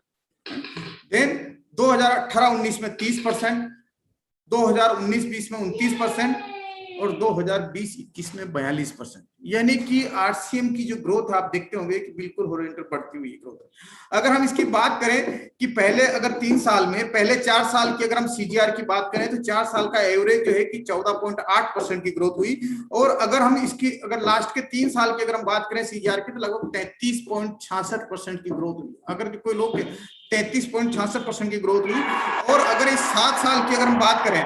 देन 2018-19 में 30%, 2019-20 में 29%, और 2020-21 में 42%। यानी कि आरसीएम की जो ग्रोथ आप देखते होंगे कि बिल्कुल हॉरिजॉन्टल बढ़ती हुई ग्रोथ है। अगर हम इसकी बात करें कि पहले अगर 3 साल में, पहले 4 साल की अगर हम सीजीआर की बात करें तो 4 साल का एवरेज जो है कि 14.8% की ग्रोथ हुई। और अगर हम इसकी अगर लास्ट के 3 साल की अगर हम बात करें सीजीआर की तो लगभग 33.66% की ग्रोथ हुई। अगर कोई लोग 33.66% की ग्रोथ हुई। और अगर इस 7 साल की अगर हम बात करें,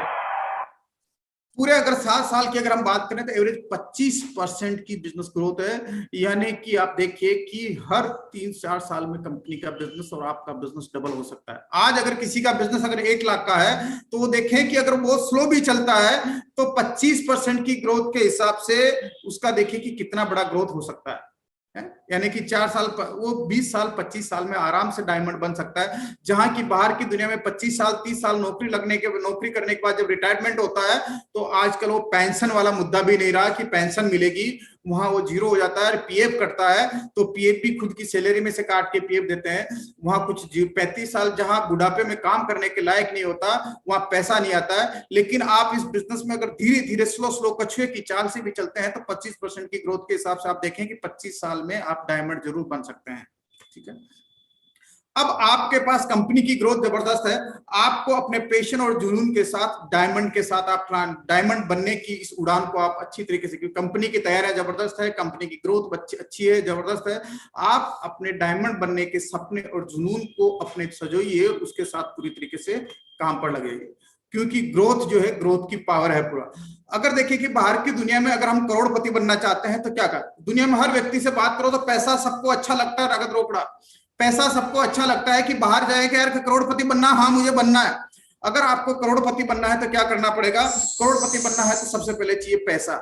पूरे अगर 7 साल की अगर हम बात करें तो एवरेज 25% की बिजनेस ग्रोथ है। यानी कि आप देखिए कि हर 3-4 साल में कंपनी का बिजनेस और आपका बिजनेस डबल हो सकता है। आज अगर किसी का बिजनेस अगर 1 लाख का है तो वो देखें कि अगर वो स्लो भी चलता है तो 25% की ग्रोथ के हिसाब से उसका देखिए कि कितना बड़ा ग्रोथ हो सकता है। यानी कि 4 साल वो 20 साल 25 साल में आराम से डायमंड बन सकता है। जहां की बाहर की दुनिया में 25 साल 30 साल नौकरी करने के बाद जब रिटायरमेंट होता है तो आजकल वो पेंशन वाला मुद्दा भी नहीं रहा कि पेंशन मिलेगी, वहां वो जीरो हो जाता है। पीएफ कटता है तो पीएफ भी खुद की सैलरी में से काट के पीएफ देते हैं। वहां कुछ 35 साल जहां बुढ़ापे में काम करने के लायक नहीं होता, वहां पैसा नहीं आता है। लेकिन आप इस बिजनेस में अगर धीरे धीरे स्लो कछुए की चाल से भी चलते हैं तो 25% की ग्रोथ के हिसाब से आप देखें कि 25 साल में आप डायमंड जरूर बन सकते हैं। ठीक है, अब आपके पास कंपनी की ग्रोथ जबरदस्त है। आपको अपने पैशन और जुनून के साथ डायमंड के साथ आप डायमंड बनने की इस उड़ान को आप अच्छी तरीके से, क्योंकि कंपनी की तैयारी जबरदस्त है, कंपनी की ग्रोथ अच्छी है, जबरदस्त है। आप अपने डायमंड बनने के सपने और जुनून को अपने सजोइए, उसके साथ पूरी तरीके से काम पर लगेंगे, क्योंकि ग्रोथ जो है, ग्रोथ की पावर है पूरा। अगर देखिए कि बाहर की दुनिया में अगर हम करोड़पति बनना चाहते हैं तो क्या करें? दुनिया में हर व्यक्ति से बात करो तो पैसा सबको अच्छा लगता है, नगद रोकड़ा पैसा सबको अच्छा लगता है कि बाहर जाएगा यार करोड़पति बनना, हाँ मुझे बनना है। अगर आपको करोड़पति बनना है तो क्या करना पड़ेगा? करोड़पति बनना है तो सबसे पहले चाहिए पैसा।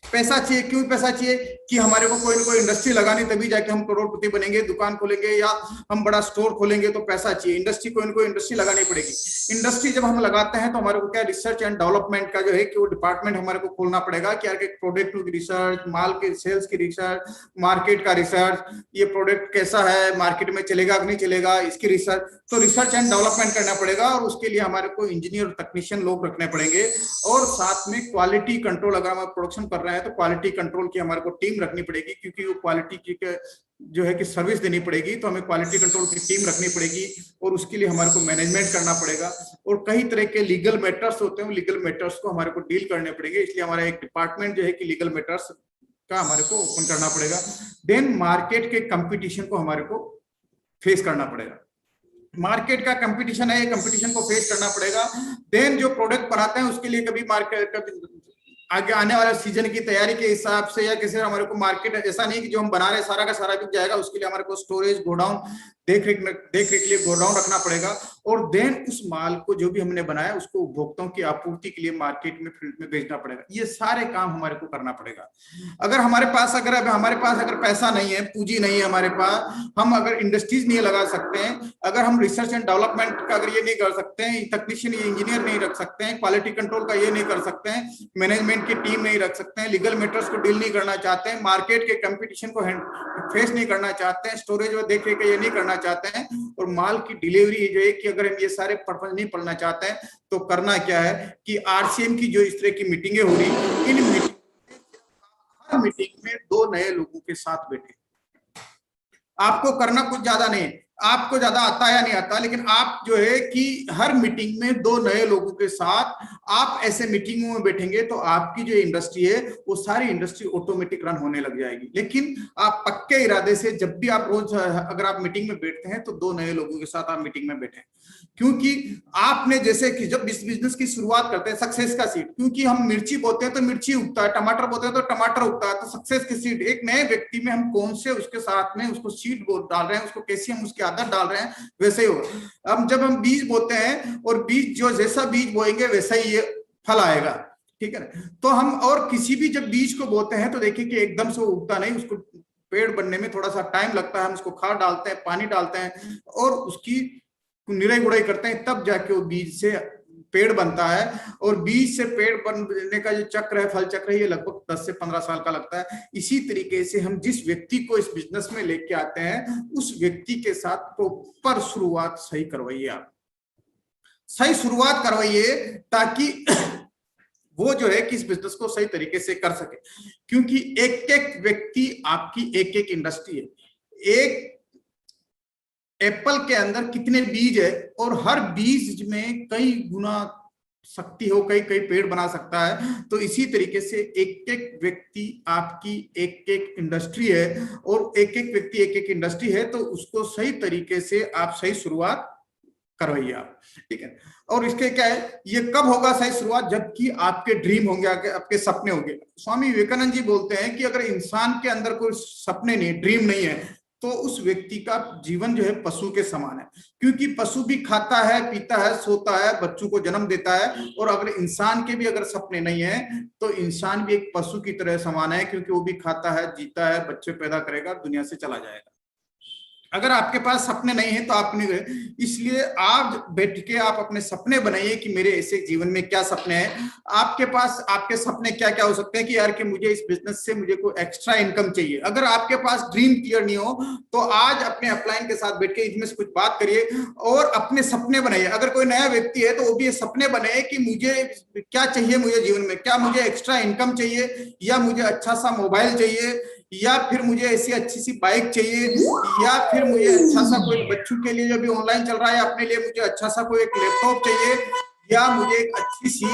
पैसा चाहिए, क्यों पैसा चाहिए? कि हमारे को कोई ना कोई इंडस्ट्री लगानी, तभी जाके हम करोड़पति बनेंगे। दुकान खोलेंगे या हम बड़ा स्टोर खोलेंगे तो पैसा चाहिए। इंडस्ट्री, कोई ना कोई इंडस्ट्री लगानी पड़ेगी। इंडस्ट्री जब हम लगाते हैं तो हमारे को क्या, रिसर्च एंड डेवलपमेंट का जो है कि वो डिपार्टमेंट हमारे को खोलना पड़ेगा कि यार प्रोडक्ट की रिसर्च, माल के सेल्स की रिसर्च, मार्केट का रिसर्च, ये प्रोडक्ट कैसा है, मार्केट में चलेगा कि नहीं चलेगा, इसकी रिसर्च। तो रिसर्च एंड डेवलपमेंट करना पड़ेगा और उसके लिए हमारे को इंजीनियर और टेक्नीशियन लोग रखने पड़ेंगे। और साथ में क्वालिटी कंट्रोल, अगर हम प्रोडक्शन कर रहे हैं तो क्वालिटी कंट्रोल की हमारे को टीम रखनी पड़ेगी, क्योंकि वो क्वालिटी की जो है कि सर्विस देनी पड़ेगी, तो हमें क्वालिटी कंट्रोल की टीम रखनी पड़ेगी और उसके लिए हमारे को मैनेजमेंट करना पड़ेगा। और कई तरह के लीगल मैटर्स होते हैं, लीगल मैटर्स को हमारे को डील करने पड़ेंगे। इसलिए हमारा एक डिपार्टमेंट जो है कि लीगल मैटर्स का हमारे को ओपन करना पड़ेगा। देन मार्केट के कंपटीशन को हमारे को फेस करना पड़ेगा। मार्केट का कंपटीशन है, ये कंपटीशन को फेस करना पड़ेगा। देन जो प्रोडक्ट बनाते हैं उसके लिए कभी मार्केट आगे आने वाले सीजन की तैयारी के हिसाब से या किसी हमारे को मार्केट, ऐसा नहीं कि जो हम बना रहे सारा का सारा बिक जाएगा, उसके लिए हमारे को स्टोरेज, गोडाउन, देख रेख के लिए गोडाउन रखना पड़ेगा। और देन उस माल को जो भी हमने बनाया उसको उपभोक्ताओं की आपूर्ति के लिए मार्केट में, फील्ड में बेचना पड़ेगा। ये सारे काम हमारे को करना पड़ेगा। अगर हमारे पास अगर पैसा नहीं है, पूंजी नहीं है हमारे पास, हम अगर इंडस्ट्रीज नहीं लगा सकते हैं, अगर हम रिसर्च एंड डेवलपमेंट का अगर ये नहीं कर सकते हैं, टेक्नीशियन या इंजीनियर नहीं रख सकते हैं, क्वालिटी कंट्रोल का ये नहीं कर सकते हैं, मैनेजमेंट की टीम नहीं रख सकते हैं, लीगल मैटर्स को डील नहीं करना चाहते हैं, मार्केट के कंपटीशन को फेस नहीं करना चाहते हैं, स्टोरेज और देख रेख ये नहीं करना चाहते हैं, और माल की डिलीवरी जो है कि अगर हम ये सारे पर्पज नहीं पढ़ना चाहते हैं, तो करना क्या है कि आरसीएम की जो इस तरह की मीटिंगें हो रही, इन मीटिंग में 2 नए लोगों के साथ बैठे। आपको करना कुछ ज्यादा नहीं है, आपको ज्यादा आता है या नहीं आता, लेकिन आप जो है कि हर मीटिंग में 2 नए लोगों के साथ आप ऐसे मीटिंगों में बैठेंगे तो आपकी जो इंडस्ट्री है वो सारी इंडस्ट्री ऑटोमेटिक रन होने लग जाएगी। लेकिन आप पक्के इरादे से जब भी आप रोज अगर आप मीटिंग में बैठते हैं तो 2 नए लोगों के साथ आप मीटिंग में बैठे, क्योंकि आपने जैसे कि जब इस बिजनेस की शुरुआत करते हैं, सक्सेस का सीड, क्योंकि हम मिर्ची बोते हैं तो मिर्ची उगता है, टमाटर बोते हैं तो टमाटर उगता है, तो सक्सेस की सीड एक नए व्यक्ति में हम कौन से उसके साथ में उसको सीड डाल रहे हैं, उसको कैसी हम उसकी आदत डाल रहे हैं, वैसे ही होगा। अब जब हम बीज बोते हैं और बीज जो जैसा बीज बोएंगे वैसा ही ये फल आएगा, ठीक है। तो हम और किसी भी जब बीज को बोते हैं तो देखिए कि एकदम से उगता नहीं, उसको पेड़ बनने में थोड़ा सा टाइम लगता है, हम उसको खाद डालते हैं, पानी डालते हैं और उसकी निराई गुड़ाई करते हैं, तब जाके वो बीज से पेड़ बनता है। और बीज से पेड़ बनने का जो चक्र है, फल चक्र है, ये लगभग 10 से 15 साल का लगता है। इसी तरीके से हम जिस व्यक्ति को इस बिजनेस में लेके आते हैं उस व्यक्ति के साथ प्रॉपर शुरुआत सही करवाइए, आप सही शुरुआत करवाइए ताकि वो जो है कि इस बिजनेस को सही तरीके से कर सके, क्योंकि एक एक व्यक्ति आपकी एक एक इंडस्ट्री है। एक एप्पल के अंदर कितने बीज है और हर बीज में कई गुना शक्ति हो, कई कई पेड़ बना सकता है। तो इसी तरीके से एक एक व्यक्ति आपकी एक एक इंडस्ट्री है और एक एक व्यक्ति एक एक इंडस्ट्री है, तो उसको सही तरीके से आप सही शुरुआत करवाइए आप, ठीक है। और इसके क्या है, ये कब होगा सही शुरुआत, जबकि आपके ड्रीम होंगे, आपके सपने होंगे। स्वामी विवेकानंद जी बोलते हैं कि अगर इंसान के अंदर कोई सपने नहीं, ड्रीम नहीं है, तो उस व्यक्ति का जीवन जो है पशु के समान है, क्योंकि पशु भी खाता है, पीता है, सोता है, बच्चों को जन्म देता है। और अगर इंसान के भी अगर सपने नहीं है तो इंसान भी एक पशु की तरह समान है, क्योंकि वो भी खाता है, जीता है, बच्चे पैदा करेगा, दुनिया से चला जाएगा। अगर आपके पास सपने नहीं है तो आप नहीं गए। इसलिए आप बैठ के आप अपने सपने बनाइए कि मेरे ऐसे जीवन में क्या सपने हैं। आपके पास आपके सपने क्या क्या हो सकते हैं कि यार कि मुझे इस बिजनेस से मुझे कोई एक्स्ट्रा इनकम चाहिए। अगर आपके पास ड्रीम क्लियर नहीं हो तो आज अपने अपलाइन के साथ बैठ के इसमें से कुछ बात करिए और अपने सपने बनाइए। अगर कोई नया व्यक्ति है तो वो भी ये सपने बनाए कि मुझे क्या चाहिए, मुझे जीवन में क्या, मुझे एक्स्ट्रा इनकम चाहिए या मुझे अच्छा सा मोबाइल चाहिए या फिर मुझे ऐसी अच्छी सी बाइक चाहिए या फिर मुझे अच्छा सा कोई बच्चों के लिए जो भी ऑनलाइन चल रहा है अपने लिए मुझे अच्छा सा कोई एक लैपटॉप चाहिए या मुझे एक अच्छी सी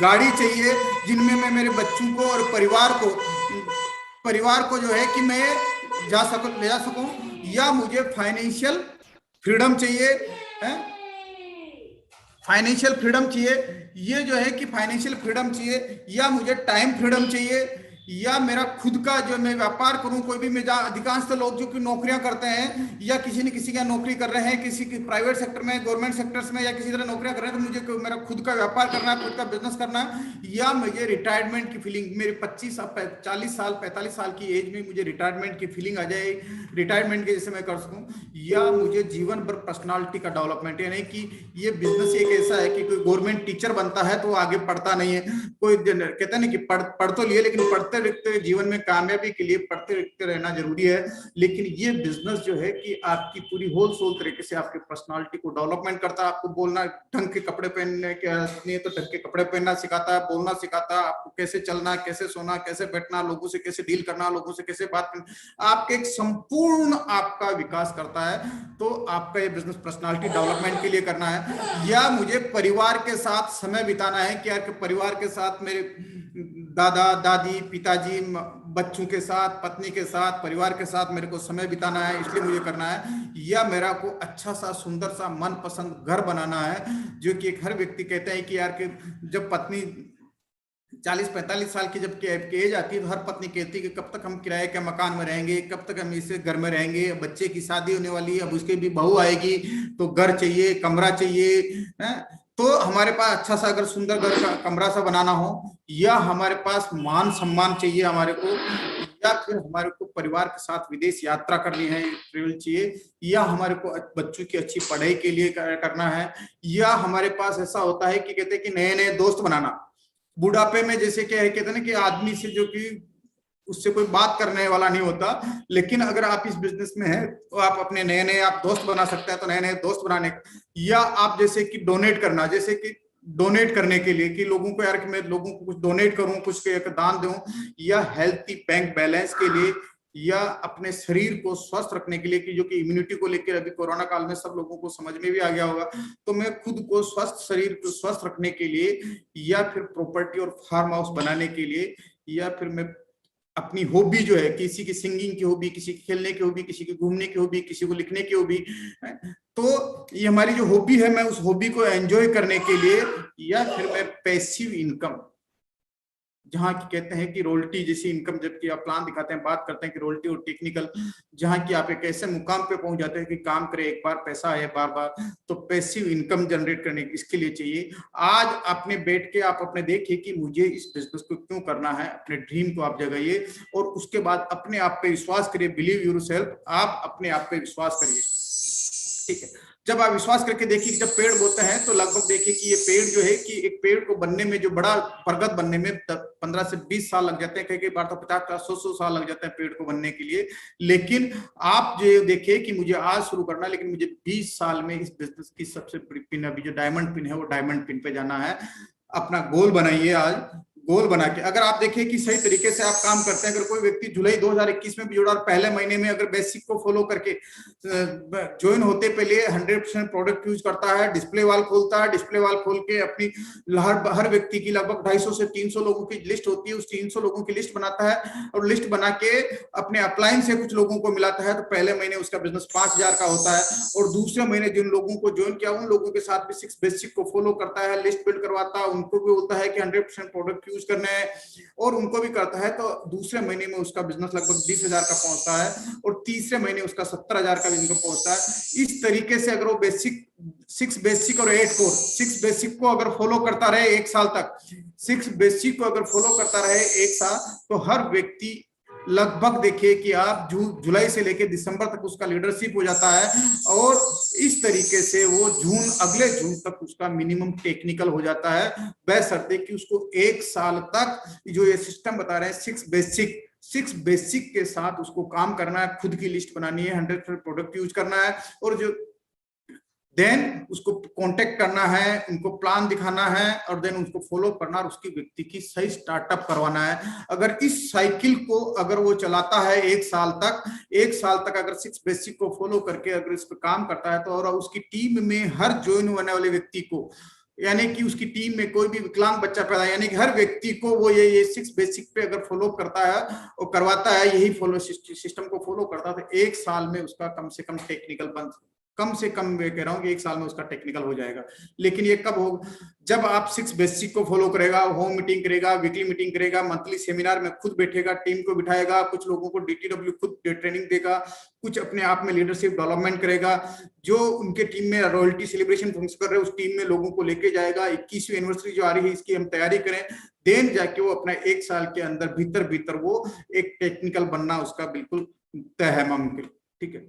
गाड़ी चाहिए जिनमें मैं मेरे बच्चों को और परिवार को जो है कि मैं ले जा सकूं या मुझे फाइनेंशियल फ्रीडम चाहिए है, फाइनेंशियल फ्रीडम चाहिए। ये जो है कि फाइनेंशियल फ्रीडम चाहिए या मुझे टाइम फ्रीडम चाहिए या मेरा खुद का जो मैं व्यापार करूं। कोई भी मैं अधिकांश तो लोग जो कि नौकरियां करते हैं या किसी न किसी का नौकरी कर रहे हैं, किसी की प्राइवेट सेक्टर में, गवर्नमेंट सेक्टर्स में या किसी तरह नौकरियां कर रहे हैं, तो मुझे मेरा खुद का व्यापार करना है, खुद का बिजनेस करना है या मुझे रिटायरमेंट की फीलिंग, मेरे 40 साल 45 साल की एज में मुझे रिटायरमेंट की फीलिंग आ जाए, रिटायरमेंट के जैसे मैं कर सकूं या मुझे जीवन भर पर्सनालिटी का डेवलपमेंट, यानी कि ये बिजनेस एक ऐसा है कि कोई गवर्नमेंट टीचर बनता है तो वो आगे पढ़ता नहीं है, कोई कहते हैं ना कि पढ़ तो लिए लेकिन पढ़ते लिखते जीवन में कामयाबी के लिए पढ़ते लिखते रहना जरूरी है। लेकिन ये बिजनेस जो है कि आपकी पूरी होल सोल तरीके से आपकी पर्सनालिटी को डेवलपमेंट करता है। आपको बोलना, ढंग के कपड़े पहनने के नहीं है तो ढंग के कपड़े पहनना सिखाता है, बोलना सिखाता है, आपको कैसे चलना, कैसे सोना, कैसे बैठना, लोगों से कैसे डील करना, लोगों से कैसे बात करना, आपके एक संपूर्ण आपका विकास करता है। तो आपका ये बिजनेस पर्सनालिटी डेवलपमेंट के लिए करना है या मुझे परिवार के साथ समय बिताना है कि यार परिवार के साथ मेरे दादा दादी, पिताजी, बच्चों के साथ, पत्नी के साथ, परिवार के साथ मेरे को समय बिताना है इसलिए मुझे करना है, या मेरा को अच्छा सा सुंदर सा मनपसंद घर बनाना है, जो कि एक हर व्यक्ति कहता है कि यार कि जब पत्नी 40-45 साल की जब एज आती है तो हर पत्नी कहती है कि कब तक हम किराए के मकान में रहेंगे, कब तक हम इसे घर में रहेंगे, बच्चे की शादी होने वाली है, अब उसके भी बहू आएगी तो घर चाहिए, कमरा चाहिए, है? तो हमारे पास अच्छा सा अगर सुंदर घर का कमरा सा बनाना हो, या हमारे पास मान सम्मान चाहिए हमारे को, या फिर हमारे को परिवार के साथ विदेश यात्रा करनी है, ट्रेवल चाहिए, या हमारे को बच्चों की अच्छी पढ़ाई के लिए करना है, या हमारे पास ऐसा होता है कि कहते हैं कि नए नए दोस्त बनाना। बुढ़ापे में जैसे क्या है, कहते हैं ना कि आदमी से जो कि उससे कोई बात करने वाला नहीं होता, लेकिन अगर आप इस बिजनेस में हैं तो आप अपने नए नए आप दोस्त बना सकते हैं। तो नए नए दोस्त बनाने, या आप जैसे कि डोनेट करना, जैसे कि डोनेट करने के लिए कि लोगों को यार कि मैं लोगों को कुछ डोनेट करूं, कुछ एक दान दूं, या हेल्थी बैंक बैलेंस के लिए, या अपने शरीर को स्वस्थ रखने के लिए कि जो कि इम्यूनिटी को लेकर अभी कोरोना काल में सब लोगों को समझ में भी आ गया होगा, तो मैं खुद को स्वस्थ, शरीर को स्वस्थ रखने के लिए, या फिर प्रॉपर्टी और फार्म हाउस बनाने के लिए, या फिर मैं अपनी हॉबी जो है, किसी की सिंगिंग की हॉबी, किसी की खेलने की हॉबी, किसी की घूमने की हॉबी, किसी को लिखने की हॉबी, तो ये हमारी जो हॉबी है मैं उस हॉबी को एंजॉय करने के लिए, या फिर मैं पैसिव इनकम, जहाँ की कहते हैं कि रॉयल्टी जैसी इनकम, जबकि आप प्लान दिखाते हैं, बात करते हैं कि रॉयल्टी और टेक्निकल, जहाँ की आप एक ऐसे मुकाम पे पहुंच जाते हैं कि काम करे एक बार पैसा है बार बार, तो पैसिव इनकम जनरेट करने इसके लिए चाहिए। आज आपने बैठ के आप अपने देखिए कि मुझे इस बिजनेस को क्यों करना है, अपने ड्रीम को आप जगाइए और उसके बाद अपने आप पे विश्वास करिए, बिलीव योरसेल्फ, आप अपने आप पे विश्वास करिए, ठीक है। जब आप विश्वास करके देखिए कि जब पेड़ बोते हैं तो लगभग देखिए कि ये पेड़ जो है कि एक पेड़ को बनने में, जो बड़ा बरगद बनने में 15 से 20 साल लग जाते हैं, कई बार तो 50-100 साल लग जाते हैं पेड़ को बनने के लिए। लेकिन आप जो देखिए कि मुझे आज शुरू करना है, लेकिन मुझे 20 साल में इस बिजनेस की सबसे बड़ी पिन, अभी जो डायमंड पिन है वो डायमंड पिन पे जाना है। अपना गोल बनाइए, आज गोल बना के अगर आप देखिए कि सही तरीके से आप काम करते हैं, अगर कोई व्यक्ति जुलाई 2021 में भी जुड़ा और पहले महीने में अगर बेसिक को फॉलो करके ज्वाइन होते पहले 100% प्रोडक्ट यूज करता है, डिस्प्ले वाल खोलता है, डिस्प्ले वाल खोल के अपनी हर व्यक्ति की लगभग 250 से 300 लोगों की लिस्ट होती है, उस 300 लोगों की लिस्ट बनाता है और लिस्ट बना के अपने अपलाइन से कुछ लोगों को मिलाता है, तो पहले महीने उसका बिजनेस 5000 का होता है। और दूसरे महीने जिन लोगों को ज्वाइन किया उन लोगों के साथ भी 6 बेसिक को फॉलो करता है, लिस्ट बिल्ड करवाता है, उनको भी बोलता है कि 100% प्रोडक्ट यूज करना है और उनको भी करता है, तो दूसरे महीने में उसका बिजनेस लगभग 20,000 का पहुंचता है और तीसरे महीने उसका 70,000 का इनकम पहुंचता है। इस तरीके से अगर वो बेसिक 6 बेसिक और 8 कोर 6 बेसिक को अगर फॉलो करता रहे 1 साल तक, 6 बेसिक को अगर फॉलो करता रहे 1 साल, तो हर व्यक्ति लगभग देखिए कि आप जुलाई से लेकर दिसंबर तक उसका लीडरशिप हो जाता है और इस तरीके से वो अगले जून तक उसका मिनिमम टेक्निकल हो जाता है, बशर्ते कि उसको 1 साल तक जो ये सिस्टम बता रहे हैं 6 बेसिक के साथ उसको काम करना है, खुद की लिस्ट बनानी है, 100% प्रोडक्ट यूज करना है और जो देन उसको कांटेक्ट करना है, उनको प्लान दिखाना है और देन उसको फॉलो करना और उसकी व्यक्ति की सही स्टार्टअप करवाना है। अगर इस साइकिल को अगर वो चलाता है 1 साल तक अगर 6 बेसिक को फॉलो करके अगर इस पर काम करता है, तो और उसकी टीम में हर ज्वाइन होने वाले व्यक्ति को, यानी कि उसकी टीम में कोई भी विकलांग बच्चा पैदा, यानी कि हर व्यक्ति को वो ये 6 बेसिक पे अगर फॉलो करता है और करवाता है, यही फॉलो सिस्टम को फॉलो करता है, तो 1 साल में उसका कम से कम टेक्निकल कम से कम मैं कह रहा हूँ कि 1 साल में उसका टेक्निकल हो जाएगा। लेकिन ये कब होगा? जब आप 6 बेसिक को फॉलो करेगा, होम मीटिंग करेगा, वीकली मीटिंग करेगा, मंथली सेमिनार में खुद बैठेगा, टीम को बिठाएगा, कुछ लोगों को DTW खुद ट्रेनिंग देगा, कुछ अपने आप में लीडरशिप डेवलपमेंट करेगा, जो उनके टीम में रॉयल्टी सेलिब्रेशन फंक्शन कर रहे हैं उस टीम में लोगों को लेके जाएगा। 21वीं एनिवर्सरी जो आ रही है इसकी हम तैयारी करें, देन जाके वो अपना 1 साल के अंदर भीतर वो एक टेक्निकल बनना उसका बिल्कुल तय है, मुमकिन, ठीक है।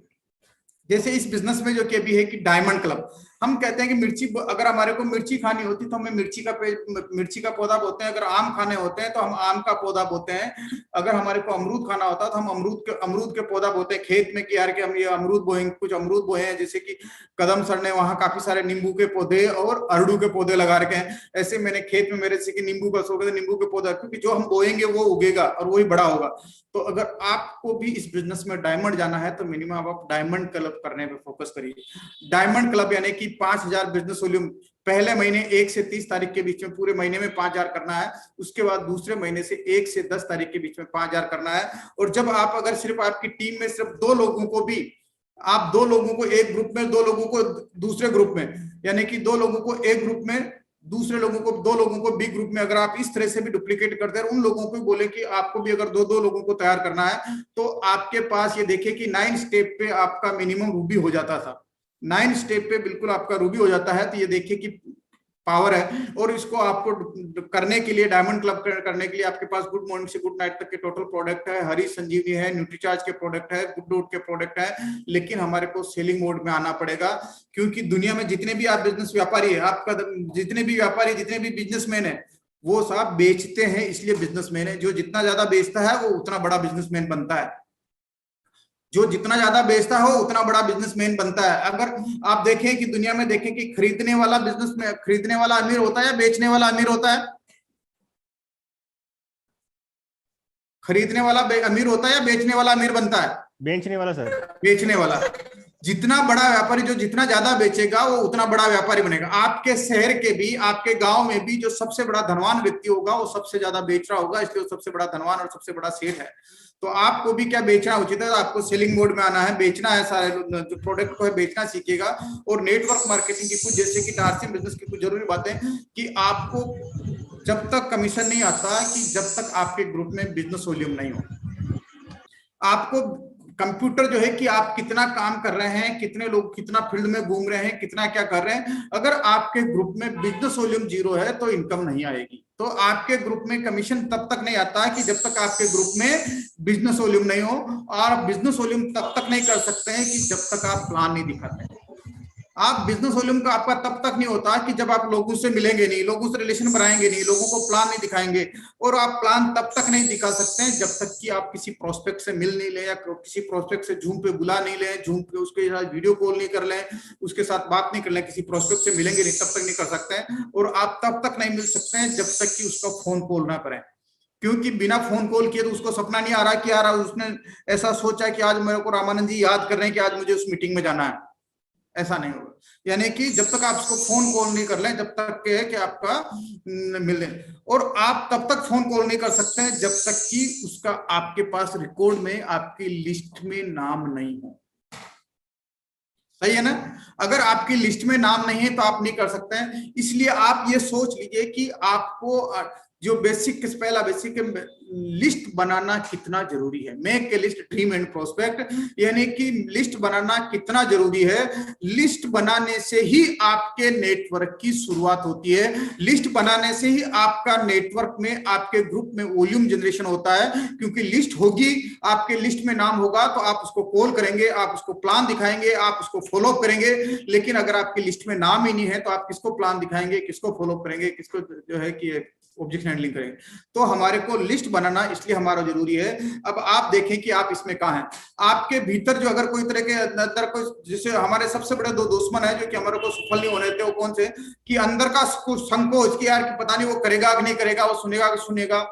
जैसे इस बिजनेस में जो कि अभी है कि डायमंड क्लब, हम कहते हैं कि मिर्ची, अगर हमारे को मिर्ची खानी होती तो हमें मिर्ची का पौधा बोते हैं, अगर आम खाने होते हैं तो हम आम का पौधा बोते हैं, अगर हमारे को अमरूद खाना होता है तो हम अमरूद के पौधा बोते हैं खेत में कि यार कि हम ये अमरूद बोएंगे, कुछ अमरूद बोए हैं, जैसे कि कदम सर ने वहां काफी सारे नींबू के पौधे और अरडू के पौधे लगा रखे हैं। ऐसे मैंने खेत में मेरे से कि नींबू का शौक है, नींबू के पौधा, क्योंकि जो हम बोएंगे वो उगेगा और वही बड़ा होगा। तो अगर आपको भी इस बिजनेस में डायमंड जाना है तो मिनिमम आप डायमंड क्लब करने पे फोकस करिए। डायमंड क्लब यानी कि 5000 बिजनेस वॉल्यूम, पहले महीने 1 से 30 तारीख के बीच में पूरे महीने में 5,000 करना है, उसके बाद दूसरे महीने से 1 से 10 तारीख के बीच में 5,000 करना है। और जब आप अगर सिर्फ आपकी टीम में सिर्फ 2 लोगों को भी, आप 2 लोगों को एक ग्रुप में, 2 लोगों को दूसरे ग्रुप में, यानी कि 2 लोगों को एक ग्रुप में, दूसरे लोगों को 2 लोगों को बी ग्रुप में, अगर आप इस तरह से भी डुप्लीकेट करते हैं, उन लोगों को बोले कि आपको भी अगर 2 लोगों को तैयार करना है, तो आपके पास ये देखिए कि 9 स्टेप पे आपका मिनिमम रूबी हो जाता था। 9 स्टेप पे बिल्कुल आपका रूबी हो जाता है। तो ये देखिए कि पावर है। और इसको आपको करने के लिए, डायमंड क्लब करने के लिए आपके पास गुड मॉर्निंग से गुड नाइट तक के टोटल प्रोडक्ट है, हरी संजीवनी है, न्यूट्रीचार्ज के प्रोडक्ट है, गुड डॉट के प्रोडक्ट है। लेकिन हमारे को सेलिंग मोड में आना पड़ेगा, क्योंकि दुनिया में जितने भी आप बिजनेस व्यापारी है, आपका जितने भी व्यापारी, जितने भी बिजनेसमैन है, वो सब बेचते हैं, इसलिए बिजनेसमैन है। जो जितना ज्यादा बेचता है वो उतना बड़ा बिजनेसमैन बनता है। जो जितना ज्यादा बेचता हो उतना बड़ा बिजनेसमैन बनता है। अगर आप देखें कि दुनिया में देखें कि खरीदने वाला बिजनेस में, खरीदने वाला अमीर होता है या बेचने वाला अमीर होता है? खरीदने वाला अमीर होता है या बेचने वाला अमीर बनता है? बेचने वाला सर। बेचने वाला। जितना बड़ा व्यापारी, जो जितना ज्यादा बेचेगा वो उतना बड़ा व्यापारी बनेगा। आपके शहर के भी, आपके गांव में भी जो सबसे बड़ा धनवान व्यक्ति होगा वो सबसे ज्यादा बेच रहा होगा, इसलिए वो सबसे बड़ा धनवान और सबसे बड़ा सेठ है। तो आपको भी क्या बेचना उचित है? आपको सेलिंग मोड में आना है, बेचना है, सारे जो प्रोडक्ट को है बेचना सीखेगा। और नेटवर्क मार्केटिंग की कुछ, जैसे कि आरसीएम बिजनेस की कुछ जरूरी बातें कि आपको जब तक कमीशन नहीं आता, कि जब तक आपके ग्रुप में बिजनेस वॉल्यूम नहीं हो, आपको कंप्यूटर जो है कि आप कितना काम कर रहे हैं, कितने लोग कितना फील्ड में घूम रहे हैं, कितना क्या कर रहे हैं, अगर आपके ग्रुप में बिजनेस वॉल्यूम 0 है तो इनकम नहीं आएगी। तो आपके ग्रुप में कमीशन तब तक नहीं आता है कि जब तक आपके ग्रुप में बिजनेस वॉल्यूम नहीं हो। और बिजनेस वॉल्यूम तब तक नहीं कर सकते हैं कि जब तक आप प्लान नहीं दिखाते। आप बिजनेस वॉल्यूम का आपका तब तक नहीं होता कि जब आप लोगों से मिलेंगे नहीं, लोगों से रिलेशन बनाएंगे नहीं, लोगों को प्लान नहीं दिखाएंगे। और आप प्लान तब तक नहीं दिखा सकते हैं जब तक कि आप किसी प्रोस्पेक्ट से मिल नहीं ले, या किसी प्रोस्पेक्ट से जूम पे बुला नहीं ले, जूम पे उसके साथ वीडियो कॉल नहीं कर लें, उसके साथ बात नहीं कर लें, किसी प्रोस्पेक्ट से मिलेंगे नहीं, तब तक नहीं कर सकते हैं। और आप तब तक नहीं मिल सकते हैं जब तक कि उसका फोन कॉल ना करें, क्योंकि बिना फोन कॉल किए तो उसको सपना नहीं आ रहा कि यार उसने ऐसा सोचा कि आज मेरे को रामानंद जी याद कर रहे हैं कि आज मुझे उस मीटिंग में जाना है। ऐसा नहीं होगा। यानी कि जब तक आप उसको फोन कॉल नहीं कर लें, जब तक के कि आपका मिले, और आप तब तक फोन कॉल नहीं कर सकते हैं जब तक कि उसका आपके पास रिकॉर्ड में, आपकी लिस्ट में नाम नहीं हो। सही है ना? अगर आपकी लिस्ट में नाम नहीं है तो आप नहीं कर सकते हैं। इसलिए आप ये सोच लीजिए कि आपको जो बेसिक, पहला बेसिक लिस्ट बनाना कितना जरूरी है। Make a list dream and prospect, यानी कि लिस्ट बनाना कितना जरूरी है। लिस्ट बनाने से ही आपके नेटवर्क की शुरुआत होती है। लिस्ट बनाने से ही आपका नेटवर्क में, आपके ग्रुप में वॉल्यूम जनरेशन होता है, क्योंकि लिस्ट होगी, आपके लिस्ट में नाम होगा तो आप उसको कॉल करेंगे, आप उसको प्लान दिखाएंगे, आप उसको फॉलो करेंगे। लेकिन अगर आपकी लिस्ट में नाम ही नहीं है तो आप किसको प्लान दिखाएंगे, किसको फॉलो करेंगे, किसको जो है कि ऑब्जेक्ट हैंडलिंग करेंगे। तो हमारे को लिस्ट बनाना इसलिए हमारा जरूरी है। अब आप देखें कि आप इसमें कहाँ हैं। आपके भीतर जो अगर कोई तरह के अंदर कोई, जैसे हमारे सबसे बड़े 2 दुश्मन है जो कि हमारे को सफल नहीं होने देते, वो कौन से? कि अंदर का संकोच कि यार कि पता नहीं वो करेगा कि नहीं करेगा, वो सुनेगा कि सुनेगा,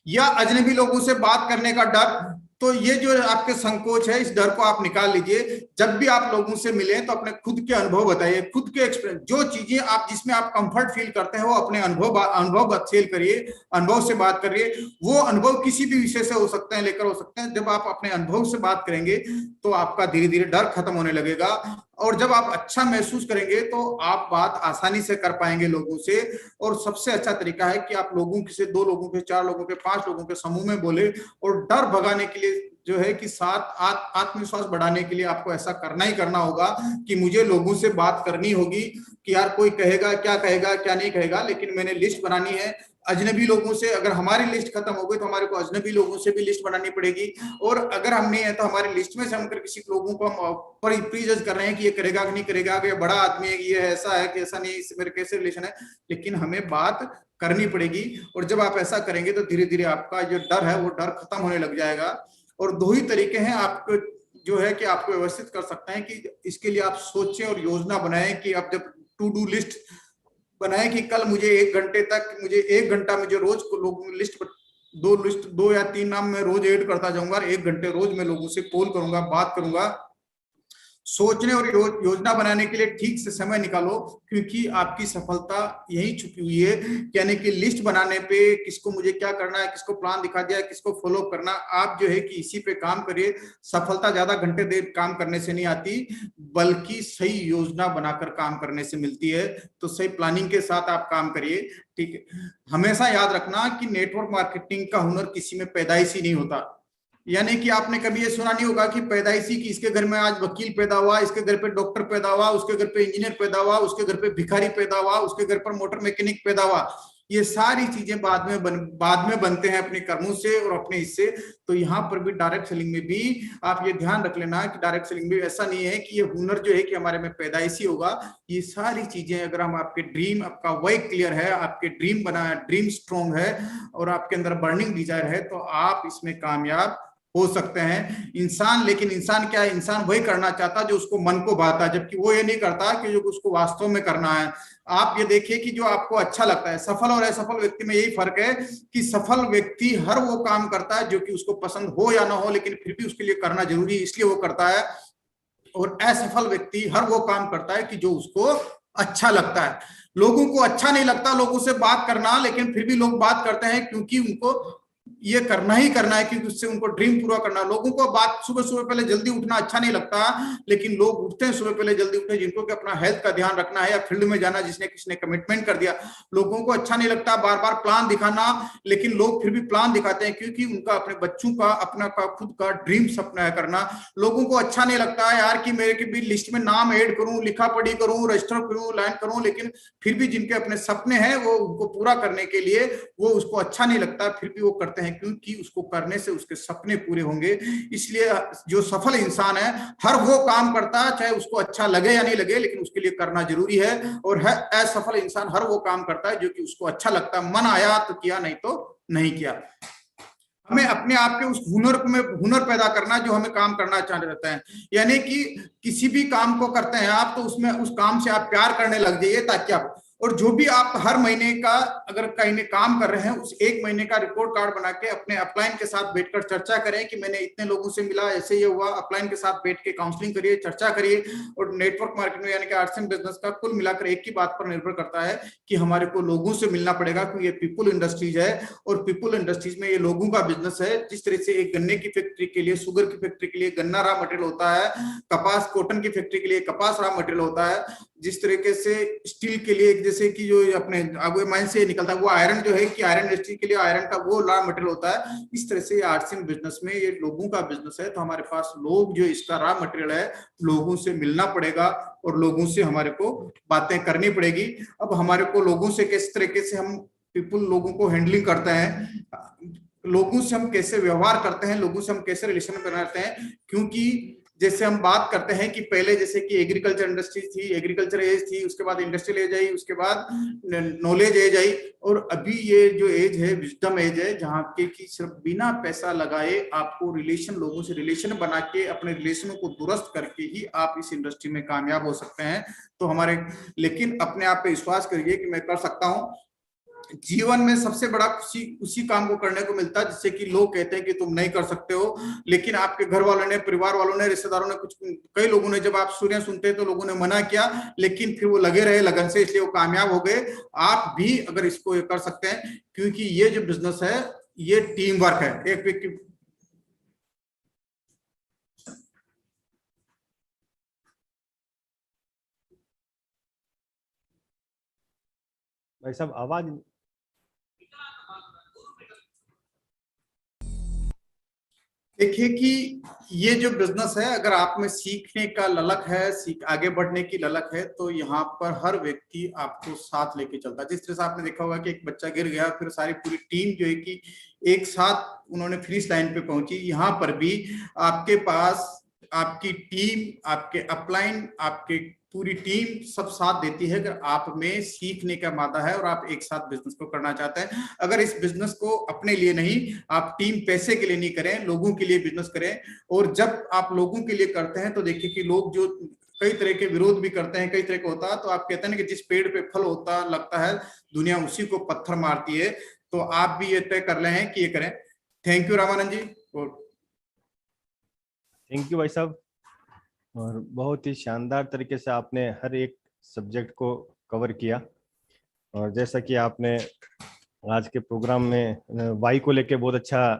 या अजनबी लोगों से बात करने का डर। तो ये जो आपके संकोच है, इस डर को आप निकाल लीजिए। जब भी आप लोगों से मिले तो अपने खुद के अनुभव बताइए, खुद के एक्सपीरियंस, जो चीजें आप जिसमें आप कंफर्ट फील करते हैं वो अपने अनुभव शेयर करिए, अनुभव से बात करिए। वो अनुभव किसी भी विषय से हो सकते हैं, लेकर हो सकते हैं। जब आप अपने अनुभव से बात करेंगे तो आपका धीरे धीरे डर खत्म होने लगेगा। और जब आप अच्छा महसूस करेंगे तो आप बात आसानी से कर पाएंगे लोगों से। और सबसे अच्छा तरीका है कि आप लोगों से 2 लोगों के, 4 लोगों के, 5 लोगों के समूह में बोले। और डर भगाने के लिए जो है कि साथ आत्मविश्वास बढ़ाने के लिए आपको ऐसा करना ही करना होगा कि मुझे लोगों से बात करनी होगी कि यार कोई कहेगा क्या नहीं कहेगा, लेकिन मैंने लिस्ट बनानी है अजनबी लोगों से। अगर हमारी लिस्ट खत्म हो गई तो हमारे को अजनबी लोगों से भी लिस्ट बनानी पड़ेगी। और अगर हम नहीं है तो हमारी लिस्ट में से हम किसी लोगों को हम प्रीजज कर रहे हैं कि ये करेगा कि नहीं करेगा, कि ये बड़ा आदमी है, ये ऐसा है कि ऐसा नहीं, इससे मेरे कैसे रिलेशन है, लेकिन हमें बात करनी पड़ेगी। और जब आप ऐसा करेंगे तो धीरे धीरे आपका जो डर है वो डर खत्म होने लग जाएगा। और 2 ही तरीके हैं आपको जो है कि आपको व्यवस्थित कर सकते हैं कि इसके लिए आप सोचें और योजना बनाएं कि आप जब टू डू लिस्ट बनाएं कि कल मुझे 1 घंटे तक, मुझे 1 घंटा मुझे रोज को लोगों लिस्ट 2 या 3 नाम मैं रोज ऐड करता जाऊंगा। 1 घंटे रोज मैं लोगों से कॉल करूंगा, बात करूंगा। सोचने और योजना बनाने के लिए ठीक से समय निकालो, क्योंकि आपकी सफलता यही छुपी हुई है। यानी कि लिस्ट बनाने पे किसको मुझे क्या करना है, किसको प्लान दिखा दिया है, किसको फॉलो करना, आप जो है कि इसी पे काम करिए। सफलता ज्यादा घंटे देर काम करने से नहीं आती, बल्कि सही योजना बनाकर काम करने से मिलती है। तो सही प्लानिंग के साथ आप काम करिए, ठीक है। हमेशा याद रखना कि नेटवर्क मार्केटिंग का हुनर किसी में पैदाइशी नहीं होता। यानी कि आपने कभी ये सुना नहीं होगा कि पैदाइशी की इसके घर में आज वकील पैदा हुआ, इसके घर पे डॉक्टर पैदा हुआ, उसके घर पे इंजीनियर पैदा हुआ, उसके घर पे भिखारी पैदा हुआ, उसके घर पर मोटर मैकेनिक पैदा हुआ। ये सारी चीजें बाद में बनते हैं अपने कर्मों से और अपने हिस्से। तो यहाँ पर भी डायरेक्ट सेलिंग में भी आप ये ध्यान रख लेना कि डायरेक्ट सेलिंग में ऐसा नहीं है कि ये हुनर जो है कि हमारे में पैदाइशी होगा। ये सारी चीजें अगर हम आपके ड्रीम, आपका वाई क्लियर है, आपके ड्रीम बना है, ड्रीम स्ट्रॉन्ग है और आपके अंदर बर्निंग डिजायर है, तो आप इसमें कामयाब हो सकते हैं। इंसान, लेकिन इंसान क्या है, इंसान वही करना चाहता जो उसको मन को भाता है, जबकि वो ये नहीं करता कि जो उसको वास्तव में करना है। आप ये देखिए कि जो आपको अच्छा लगता है, सफल और असफल व्यक्ति में यही फर्क है कि सफल व्यक्ति हर वो काम करता है जो कि उसको पसंद हो या ना हो, लेकिन फिर भी उसके लिए करना जरूरी है, इसलिए वो करता है। और असफल व्यक्ति हर वो काम करता है कि जो उसको अच्छा लगता है। लोगों को अच्छा नहीं लगता लोगों से बात करना, लेकिन फिर भी लोग बात करते हैं क्योंकि उनको ये करना ही करना है, क्योंकि उससे उनको ड्रीम पूरा करना। लोगों को बात सुबह सुबह पहले जल्दी उठना अच्छा नहीं लगता, लेकिन लोग उठते हैं सुबह पहले जल्दी उठते हैं जिनको कि अपना हेल्थ का ध्यान रखना है या फील्ड में जाना, जिसने किसने कमिटमेंट कर दिया। लोगों को अच्छा नहीं लगता बार बार प्लान दिखाना, लेकिन लोग फिर भी प्लान दिखाते हैं क्योंकि उनका अपने बच्चों का, अपना का खुद का ड्रीम सपना है करना। लोगों को अच्छा नहीं लगता यार कि मेरे के भी लिस्ट में नाम ऐड करूं, लिखा पढ़ी करूं, रजिस्टर करूं, लाइन करूं, लेकिन फिर भी जिनके अपने सपने हैं वो उनको पूरा करने के लिए वो उसको अच्छा नहीं लगता, फिर भी वो करते हैं क्योंकि उसको करने से उसके सपने पूरे होंगे। इसलिए जो सफल इंसान है हर वो काम करता है, चाहे उसको अच्छा लगे या नहीं लगे, लेकिन उसके लिए करना जरूरी है। और असफल इंसान हर वो काम करता है जो कि उसको अच्छा लगता है, मन आया तो किया, नहीं तो नहीं किया। हमें अपने आप के उस हुनर में हुनर पैदा करना जो हमें काम करना चाहते रहते हैं। यानी कि किसी भी काम को करते हैं आप तो उसमें उस काम से आप प्यार करने लग जाइए, ताकि आप, और जो भी आप हर महीने का अगर कहीं काम कर रहे हैं उस एक महीने का रिपोर्ट कार्ड बना के अपने अपलाइन के साथ बैठकर चर्चा करें कि मैंने इतने लोगों से मिला, ऐसे ये हुआ। अपलाइन के साथ बैठ के काउंसलिंग करिए, चर्चा करिए। और नेटवर्क मार्केटिंग यानी कि आर्ट्स एंड बिजनेस का कुल मिलाकर एक ही बात पर निर्भर करता है कि हमारे को लोगों से मिलना पड़ेगा, क्योंकि ये पीपल इंडस्ट्रीज है और पीपल इंडस्ट्रीज में ये लोगों का बिजनेस है। जिस तरह से एक गन्ने की फैक्ट्री के लिए, शुगर की फैक्ट्री के लिए गन्ना रॉ मटेरियल होता है, कपास कॉटन की फैक्ट्री के लिए कपास रॉ मटेरियल होता है, जिस तरीके से स्टील के लिए जैसे कि जो अपने आगे माइन से निकलता है वो आयरन जो है कि आयरन इंडस्ट्री के लिए आयरन का वो रॉ मटेरियल होता है। इस तरह से आर्ट्स एंड बिजनेस में ये लोगों का बिजनेस है। तो हमारे पास लोग जो इसका रॉ मटेरियल है, लोगों से मिलना पड़ेगा और लोगों से हमारे को बातें करनी पड़ेगी। अब हमारे को लोगों से किस तरीके से हम पीपल लोगों को हैंडलिंग करते हैं, लोगों से हम कैसे व्यवहार करते हैं, लोगों से हम कैसे रिलेशन बनाते हैं। क्योंकि जैसे हम बात करते हैं कि पहले जैसे कि एग्रीकल्चर इंडस्ट्री थी, एग्रीकल्चर एज थी, उसके बाद इंडस्ट्रियल एज आई, उसके बाद नॉलेज एज आई, और अभी ये जो एज है विजडम एज है, जहाँ के कि सिर्फ बिना पैसा लगाए आपको रिलेशन, लोगों से रिलेशन बना के अपने रिलेशनों को दुरुस्त करके ही आप इस इंडस्ट्री में कामयाब हो सकते हैं। तो हमारे, लेकिन अपने आप पे विश्वास करिए कि मैं कर सकता हूँ। जीवन में सबसे बड़ा खुशी उसी काम को करने को मिलता है जिससे कि लोग कहते हैं कि तुम नहीं कर सकते हो, लेकिन आपके घर वालों ने, परिवार वालों ने, रिश्तेदारों ने, कुछ कई लोगों ने जब आप सूर्य सुनते हैं तो लोगों ने मना किया, लेकिन फिर वो लगे रहे लगन से, इसलिए वो कामयाब हो गए। आप भी अगर इसको कर सकते हैं, क्योंकि ये जो बिजनेस है ये टीम वर्क है। एक व्यक्ति भाई साहब आवाज, देखिए कि ये जो बिजनेस है, अगर आप में सीखने का ललक है, आगे बढ़ने की ललक है, तो यहाँ पर हर व्यक्ति आपको साथ लेके चलता है। जिस तरह से आपने देखा होगा कि एक बच्चा गिर गया, फिर सारी पूरी टीम जो है कि एक साथ उन्होंने फिनिश लाइन पे पहुंची। यहाँ पर भी आपके पास आपकी टीम, आपके अपलाइन, आपके पूरी टीम सब साथ देती है अगर आप में सीखने का मादा है और आप एक साथ बिजनेस को करना चाहते हैं। अगर इस बिजनेस को अपने लिए नहीं, आप टीम पैसे के लिए नहीं करें, लोगों के लिए बिजनेस करें। और जब आप लोगों के लिए करते हैं तो देखिए कि लोग जो कई तरह के विरोध भी करते हैं, कई तरह का होता है, तो आप कहते हैं कि जिस पेड़ पे फल होता लगता है दुनिया उसी को पत्थर मारती है। तो आप भी ये तय कर रहे हैं कि ये करें। Thank you Ramanand ji. Thank you भाई साहब। और बहुत ही शानदार तरीके से आपने हर एक सब्जेक्ट को कवर किया। और जैसा कि आपने आज के प्रोग्राम में वाई को लेके बहुत अच्छा,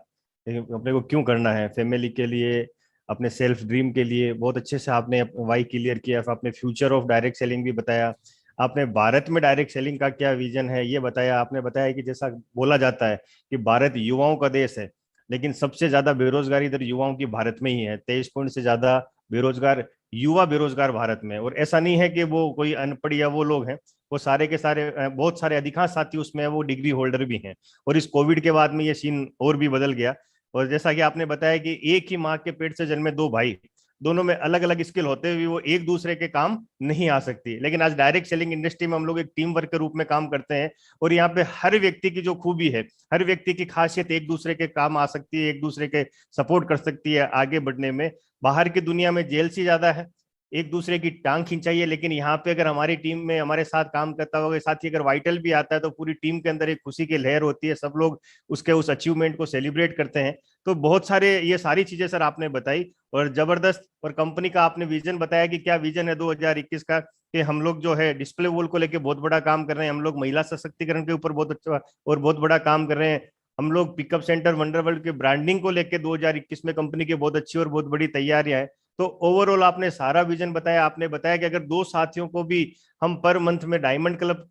अपने को क्यों करना है, फैमिली के लिए, अपने सेल्फ ड्रीम के लिए बहुत अच्छे से आपने वाई क्लियर किया। आपने फ्यूचर ऑफ डायरेक्ट सेलिंग भी बताया, आपने भारत में डायरेक्ट सेलिंग का क्या विजन है ये बताया। आपने बताया कि जैसा बोला जाता है कि भारत युवाओं का देश है, लेकिन सबसे ज्यादा बेरोजगारी इधर युवाओं की भारत में ही है। 23 पॉइंट से ज्यादा बेरोजगार युवा बेरोजगार भारत में। और ऐसा नहीं है कि वो कोई अनपढ़ या वो लोग हैं, वो सारे के सारे बहुत सारे अधिकांश साथी उसमें वो डिग्री होल्डर भी हैं। और इस कोविड के बाद में ये सीन और भी बदल गया। और जैसा कि आपने बताया कि एक ही माँ के पेट से जन्मे दो भाई, दोनों में अलग अलग स्किल होते हुए वो एक दूसरे के काम नहीं आ सकती, लेकिन आज डायरेक्ट सेलिंग इंडस्ट्री में हम लोग एक टीम वर्क के रूप में काम करते हैं। और यहाँ पे हर व्यक्ति की जो खूबी है, हर व्यक्ति की खासियत एक दूसरे के काम आ सकती है, एक दूसरे के सपोर्ट कर सकती है आगे बढ़ने में। बाहर की दुनिया में जेल सी ज्यादा है, एक दूसरे की टांग खिंचाई है, लेकिन यहाँ पे अगर हमारी टीम में हमारे साथ काम करता होगा साथी अगर वाइटल भी आता है तो पूरी टीम के अंदर एक खुशी की लहर होती है, सब लोग उसके उस अचीवमेंट को सेलिब्रेट करते हैं। तो बहुत सारे ये सारी चीजें सर आपने बताई और जबरदस्त। और कंपनी का आपने विजन बताया कि क्या विजन है 2021 का, कि हम लोग जो है डिस्प्ले वॉल को लेके बहुत बड़ा काम कर रहे हैं, हम लोग महिला सशक्तिकरण के ऊपर बहुत अच्छा और बहुत बड़ा काम कर रहे हैं, हम लोग पिकअप सेंटर वंडरवर्ल्ड के ब्रांडिंग को लेके 2021 में कंपनी की बहुत अच्छी और बहुत बड़ी तैयारियां हैं। तो ओवरऑल आपने सारा विजन बताया। आपने बताया कि अगर दो साथियों को भी हम पर मंथ में डायमंड क्लब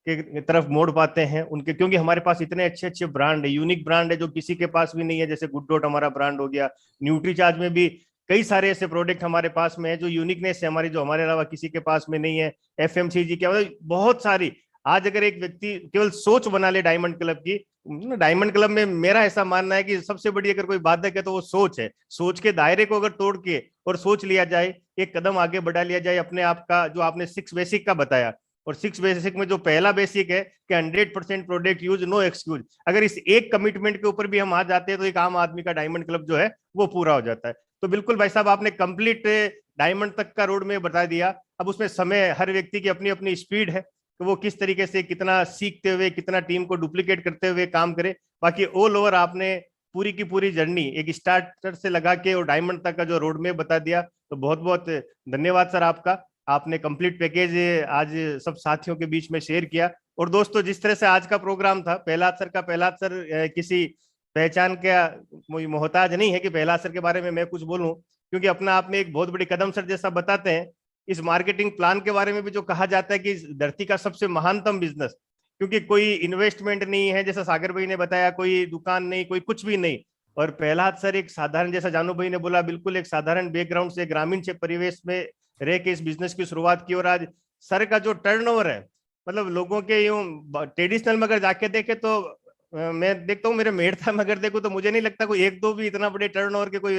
के तरफ मोड़ पाते हैं उनके, क्योंकि हमारे पास इतने अच्छे अच्छे ब्रांड है, यूनिक ब्रांड है जो किसी के पास भी नहीं है, जैसे गुड डॉट हमारा ब्रांड हो गया, न्यूट्रीचार्ज में भी कई सारे ऐसे प्रोडक्ट हमारे पास में है जो यूनिकनेस है हमारी, जो हमारे अलावा किसी के पास में नहीं है। एफएमसीजी क्या मतलब बहुत सारी। आज अगर एक व्यक्ति केवल सोच बना ले डायमंड क्लब की, डायमंड क्लब में मेरा ऐसा मानना है कि सबसे बड़ी अगर कोई बाधक है तो वो सोच है। सोच के दायरे को अगर तोड़ के और सोच लिया जाए, एक कदम आगे बढ़ा लिया जाए अपने आप का, जो आपने 6 बेसिक का बताया, और 6 बेसिक में जो पहला बेसिक है कि 100% प्रोडक्ट यूज, नो एक्सक्यूज, अगर इस एक कमिटमेंट के ऊपर भी हम आ जाते हैं तो एक आम आदमी का डायमंड क्लब जो है वो पूरा हो जाता है। तो बिल्कुल भाई साहब आपने कंप्लीट डायमंड तक का रोड में बता दिया। अब उसमें समय, हर व्यक्ति की अपनी अपनी स्पीड है, तो वो किस तरीके से कितना सीखते हुए, कितना टीम को डुप्लीकेट करते हुए काम करे। बाकी ऑल ओवर आपने पूरी की पूरी जर्नी एक स्टार्टर से लगा के और डायमंड तक का जो रोड में बता दिया। तो बहुत बहुत धन्यवाद सर आपका, आपने कंप्लीट पैकेज आज सब साथियों के बीच में शेयर किया। और दोस्तों जिस तरह से आज का प्रोग्राम था, प्रहलाद सर का, प्रहलाद सर किसी पहचान का मोहताज नहीं है कि प्रहलाद सर के बारे में मैं कुछ बोलूं, क्योंकि अपना आप में एक बहुत बड़ी कदम सर जैसा बताते हैं। इस मार्केटिंग प्लान के बारे में भी जो कहा जाता है कि धरती का सबसे महानतम बिजनेस, क्योंकि कोई इन्वेस्टमेंट नहीं है, जैसा सागर भाई ने बताया, कोई दुकान नहीं, कोई कुछ भी नहीं। और प्रहलाद सर एक साधारण, जैसा जानू भाई ने बोला, बिल्कुल एक साधारण बैकग्राउंड से ग्रामीण परिवेश में रह के इस बिजनेस की शुरुआत की। और आज सर का जो टर्नओवर है, मतलब लोगों के यूं ट्रेडिशनल में अगर जाके देखे तो मैं देखता हूँ, मेरे मेड़ता में अगर देखूं तो मुझे नहीं लगता कोई एक दो भी इतना बड़े टर्नओवर के कोई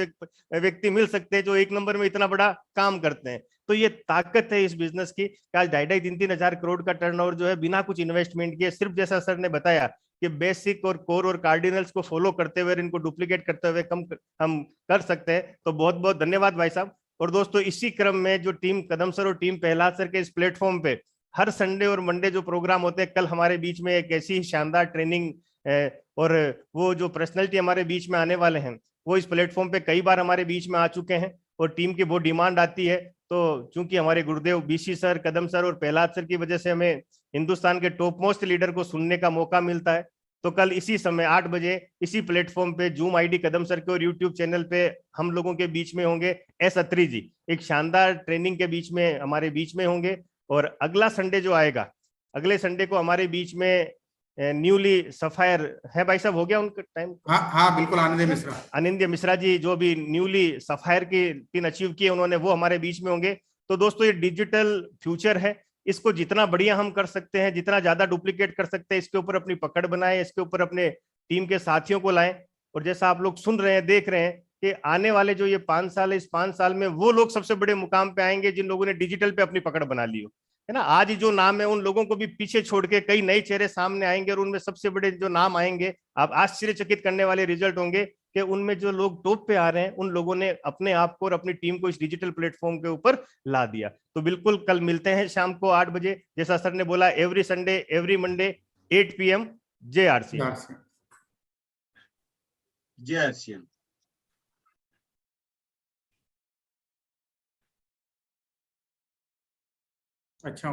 व्यक्ति मिल सकते हैं जो एक नंबर में इतना बड़ा काम करते हैं। तो ये ताकत है इस बिजनेस की, आज 2.5-3 हजार करोड़ का टर्नओवर जो है बिना कुछ इन्वेस्टमेंट किए, सिर्फ जैसा सर ने बताया कि बेसिक और कोर और कार्डिनल्स को फॉलो करते हुए, इनको डुप्लीकेट करते हुए कम हम कर सकते हैं। तो बहुत बहुत धन्यवाद भाई साहब। और दोस्तों इसी क्रम में जो टीम कदम सर और टीम प्रहलाद सर के इस प्लेटफॉर्म पे हर संडे और मंडे जो प्रोग्राम होते हैं, कल हमारे बीच में एक ऐसी शानदार ट्रेनिंग और वो जो पर्सनैलिटी हमारे बीच में आने वाले हैं वो इस प्लेटफॉर्म पे कई बार हमारे बीच में आ चुके हैं और टीम की बहुत डिमांड आती है। तो चूंकि हमारे गुरुदेव बीसी सर, कदम सर और प्रहलाद सर की वजह से हमें हिंदुस्तान के टॉप मोस्ट लीडर को सुनने का मौका मिलता है। तो कल इसी समय 8 बजे इसी प्लेटफॉर्म पे जूम आईडी कदम सर के और यूट्यूब चैनल पे हम लोगों के बीच में होंगे एस अत्री जी, एक शानदार ट्रेनिंग के बीच में हमारे बीच में होंगे। और अगला संडे जो आएगा, अगले संडे को हमारे बीच में न्यूली सफायर है भाई साहब, हो गया उनका टाइम? हाँ बिल्कुल, आनंद मिश्रा, आनंद मिश्रा जी जो भी न्यूली सफायर की पिन अचीव किए उन्होंने, वो हमारे बीच में होंगे। तो दोस्तों ये डिजिटल फ्यूचर है, इसको जितना बढ़िया हम कर सकते हैं, जितना ज्यादा डुप्लीकेट कर सकते हैं, इसके ऊपर अपनी पकड़ बनाएं, इसके ऊपर अपने टीम के साथियों को लाएं। और जैसा आप लोग सुन रहे हैं, देख रहे हैं कि आने वाले जो ये 5 साल है, इस 5 साल में वो लोग सबसे बड़े मुकाम पे आएंगे जिन लोगों ने डिजिटल पे अपनी पकड़ बना ली हो, है ना। आज जो नाम है उन लोगों को भी पीछे छोड़ के कई नए चेहरे सामने आएंगे और उनमें सबसे बड़े जो नाम आएंगे, आप आश्चर्यचकित करने वाले रिजल्ट होंगे कि उनमें जो लोग टॉप पे आ रहे हैं उन लोगों ने अपने आप को और अपनी टीम को इस डिजिटल प्लेटफॉर्म के ऊपर ला दिया। तो बिल्कुल कल मिलते हैं शाम को 8 बजे, जैसा सर ने बोला, every Sunday every Monday 8 PM। जय आरसीएम। जय आरसीएम। अच्छा